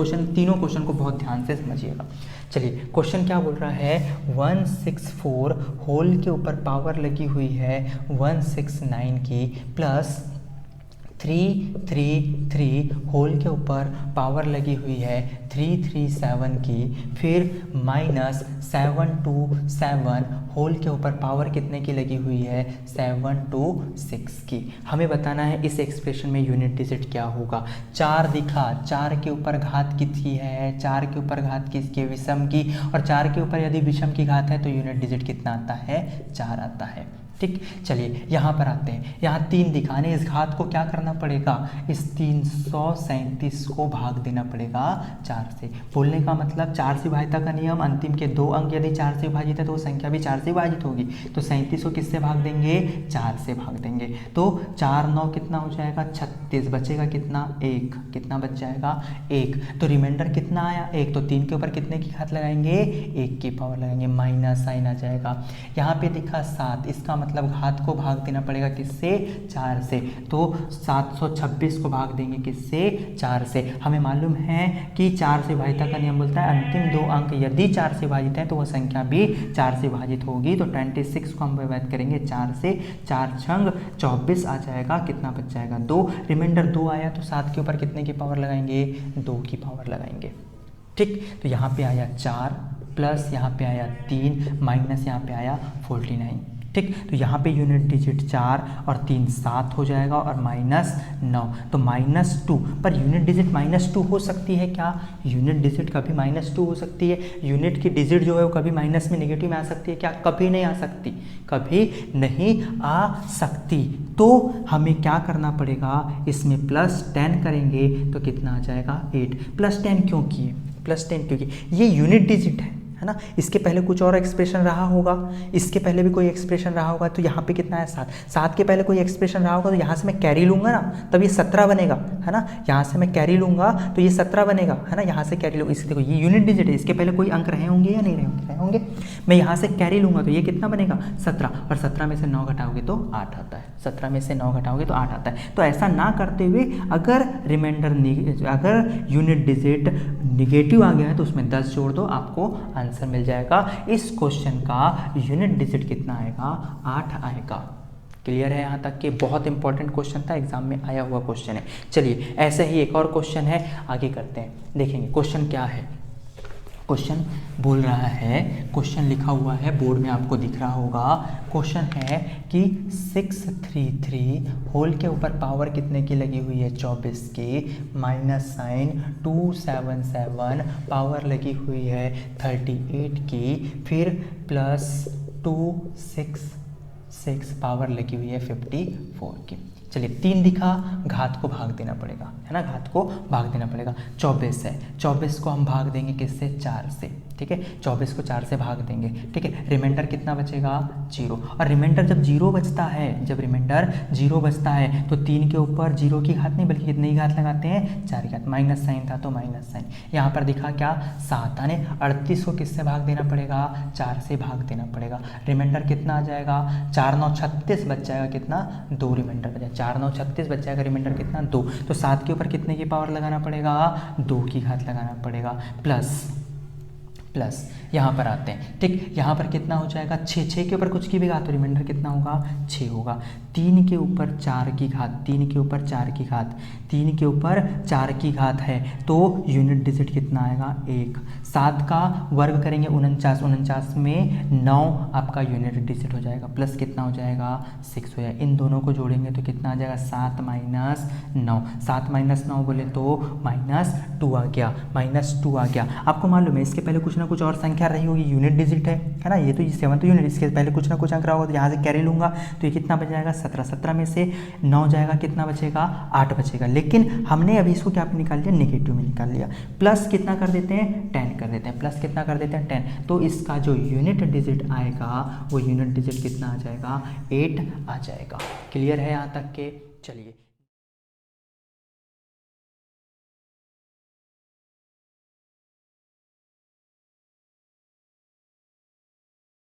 [SPEAKER 1] क्वेश्चन को बहुत ध्यान से समझिएगा। चलिए, क्वेश्चन क्या बोल रहा है, 164 होल के ऊपर पावर लगी हुई है 169 की, प्लस 333 होल के ऊपर पावर लगी हुई है 337 की, फिर माइनस 727 होल के ऊपर पावर कितने की लगी हुई है, 726 की। हमें बताना है इस एक्सप्रेशन में यूनिट डिजिट क्या होगा। 4 दिखा, 4 के ऊपर घात किसकी है, 4 के ऊपर घात किसकी, विषम की, और 4 के ऊपर यदि विषम की घात है तो यूनिट डिजिट कितना आता है, 4 आता है। ठीक, चलिए यहाँ पर आते हैं। यहाँ 3 दिखाने, इस घात को क्या करना पड़ेगा, इस 337 को भाग देना पड़ेगा 4 से। बोलने का मतलब 4 से विभाजित का नियम, अंतिम के 2 अंक यदि 4 से विभाजित है तो वो संख्या भी 4 से विभाजित होगी। तो 37 को किससे भाग देंगे, 4 से भाग देंगे। तो 4 9 कितना हो जाएगा, 36। बचेगा कितना, 1। कितना बच जाएगा, 1। तो रिमाइंडर कितना आया, 1। तो 3 के ऊपर कितने की घात लगाएंगे, 1 की पावर लगाएंगे, माइनस साइन आ जाएगा। यहाँ पे दिखा 7, इसका मतलब घात को भाग देना पड़ेगा किससे, 4 से। तो 726 को भाग देंगे किससे, 4 से। हमें मालूम है कि 4 से विभाजित का नियम बोलता है अंतिम 2 अंक यदि 4 से विभाजित है तो वह संख्या भी 4 से विभाजित होगी। तो 26 को हम विभाजित करेंगे 4 से, 4 छंग 24 आ जाएगा। कितना बच जाएगा, 2। रिमाइंडर 2 आया तो 7 के ऊपर कितने की पावर लगाएंगे, 2 की पावर लगाएंगे। ठीक, तो यहाँ पे आया 4, प्लस यहाँ पे आया 3, माइनस यहाँ पे आया 49। ठीक, तो यहाँ पे यूनिट डिजिट 4 और 3 7 हो जाएगा, और माइनस 9 तो -2। पर यूनिट डिजिट -2 हो सकती है क्या, यूनिट डिजिट कभी -2 हो सकती है। यूनिट की डिजिट जो है वो कभी माइनस में, नेगेटिव में आ सकती है क्या, कभी नहीं आ सकती, कभी नहीं आ सकती। तो हमें क्या करना पड़ेगा, इसमें +10 करेंगे तो कितना आ जाएगा, 8। +10 क्यों किए, +10 क्योंकि ये यूनिट डिजिट है ना। इसके पहले कुछ और एक्सप्रेशन रहा होगा, इसके पहले भी कोई एक्सप्रेशन रहा होगा, तो यहाँ पे कितना है, 7। 7 के पहले कोई एक्सप्रेशन रहा होगा तो यहाँ से मैं कैरी लूँगा ना, तब ये 17 बनेगा, है ना। यहाँ से मैं कैरी लूँगा तो ये 17 बनेगा, है ना। यहाँ से कैरी लूँगा, इसलिए देखो ये यूनिट डिजिट है, इसके पहले कोई अंक रहे होंगे या नहीं रहे होंगे। मैं यहाँ से कैरी लूँगा तो ये कितना बनेगा, 17, और 17 में से 9 घटाओगे तो 8 आता है। 17 में से 9 घटाओगे तो 8 आता है। तो ऐसा ना करते हुए अगर रिमाइंडर, अगर यूनिट डिजिट निगेटिव आ गया है तो उसमें 10 जोड़ दो, आपको आंसर मिल जाएगा। इस क्वेश्चन का यूनिट डिजिट कितना आएगा, 8 आएगा। क्लियर है यहाँ तक कि बहुत इंपॉर्टेंट क्वेश्चन था, एग्जाम में आया हुआ क्वेश्चन है। चलिए ऐसे ही एक और क्वेश्चन है, आगे करते हैं, देखेंगे क्वेश्चन क्या है। क्वेश्चन बोल रहा है, क्वेश्चन लिखा हुआ है बोर्ड में आपको दिख रहा होगा। क्वेश्चन है कि 633 होल के ऊपर पावर कितने की लगी हुई है 24 की, माइनस साइन 277 पावर लगी हुई है 38 की, फिर प्लस 266 पावर लगी हुई है 54 की। चलिए 3 दिखा, घात को भाग देना पड़ेगा, है ना, घात को भाग देना पड़ेगा। 24 है, 24 को हम भाग देंगे किससे, 4 से, ठीक है, 24 को 4 से भाग देंगे, ठीक है, रिमाइंडर कितना बचेगा 0। और रिमाइंडर जब 0 बचता है, जब रिमाइंडर 0 बचता है तो 3 के ऊपर 0 की घात नहीं बल्कि कितने की घात लगाते हैं, 4 की घात। माइनस साइन था तो माइनस साइन, यहाँ पर दिखा क्या 7, यानी 38 को किससे भाग देना पड़ेगा, 4 से भाग देना पड़ेगा। रिमाइंडर कितना आ जाएगा, 4 9 36 बच जाएगा, कितना 2 रिमाइंडर बचा, 4 9 36 बच जाएगा, रिमाइंडर कितना 2। तो 7 के ऊपर कितने की पावर लगाना पड़ेगा, 2 की घात लगाना पड़ेगा, प्लस यहाँ पर आते हैं, ठीक, यहाँ पर कितना हो जाएगा 6 के ऊपर कुछ की भी घात तो रिमाइंडर कितना होगा 6 होगा। 3 के ऊपर 4 की घात, 3 के ऊपर 4 की घात, 3 के ऊपर 4 की घात है तो यूनिट डिजिट कितना आएगा 1। 7 का वर्ग करेंगे 49, 49 में 9 आपका यूनिट डिजिट हो जाएगा, प्लस कितना हो जाएगा 6 हो जाएगा। इन दोनों को जोड़ेंगे तो कितना आ जाएगा 7 माइनस 9, 7 माइनस 9 बोले तो -2 आ गया, -2 आ गया। आपको मालूम है इसके पहले कुछ ना कुछ और संख्या रही होगी, यूनिट डिजिट है ना, ये तो 7 तो यूनिट, इसके पहले कुछ ना कुछ अंक रहा होगा तो यहाँ से कैरी लूँगा तो ये कितना बच जाएगा 17, 17 में से 9 जाएगा, कितना बचेगा 8 बचेगा। लेकिन हमने अभी इसको क्या पे निकाल लिया, नेगेटिव में निकाल लिया। प्लस कितना कर देते हैं 10 कर देते हैं, प्लस कितना कर देते हैं 10, तो इसका जो यूनिट डिजिट आएगा वो यूनिट डिजिट कितना आ जाएगा 8 आ जाएगा। क्लियर है यहाँ तक के, चलिए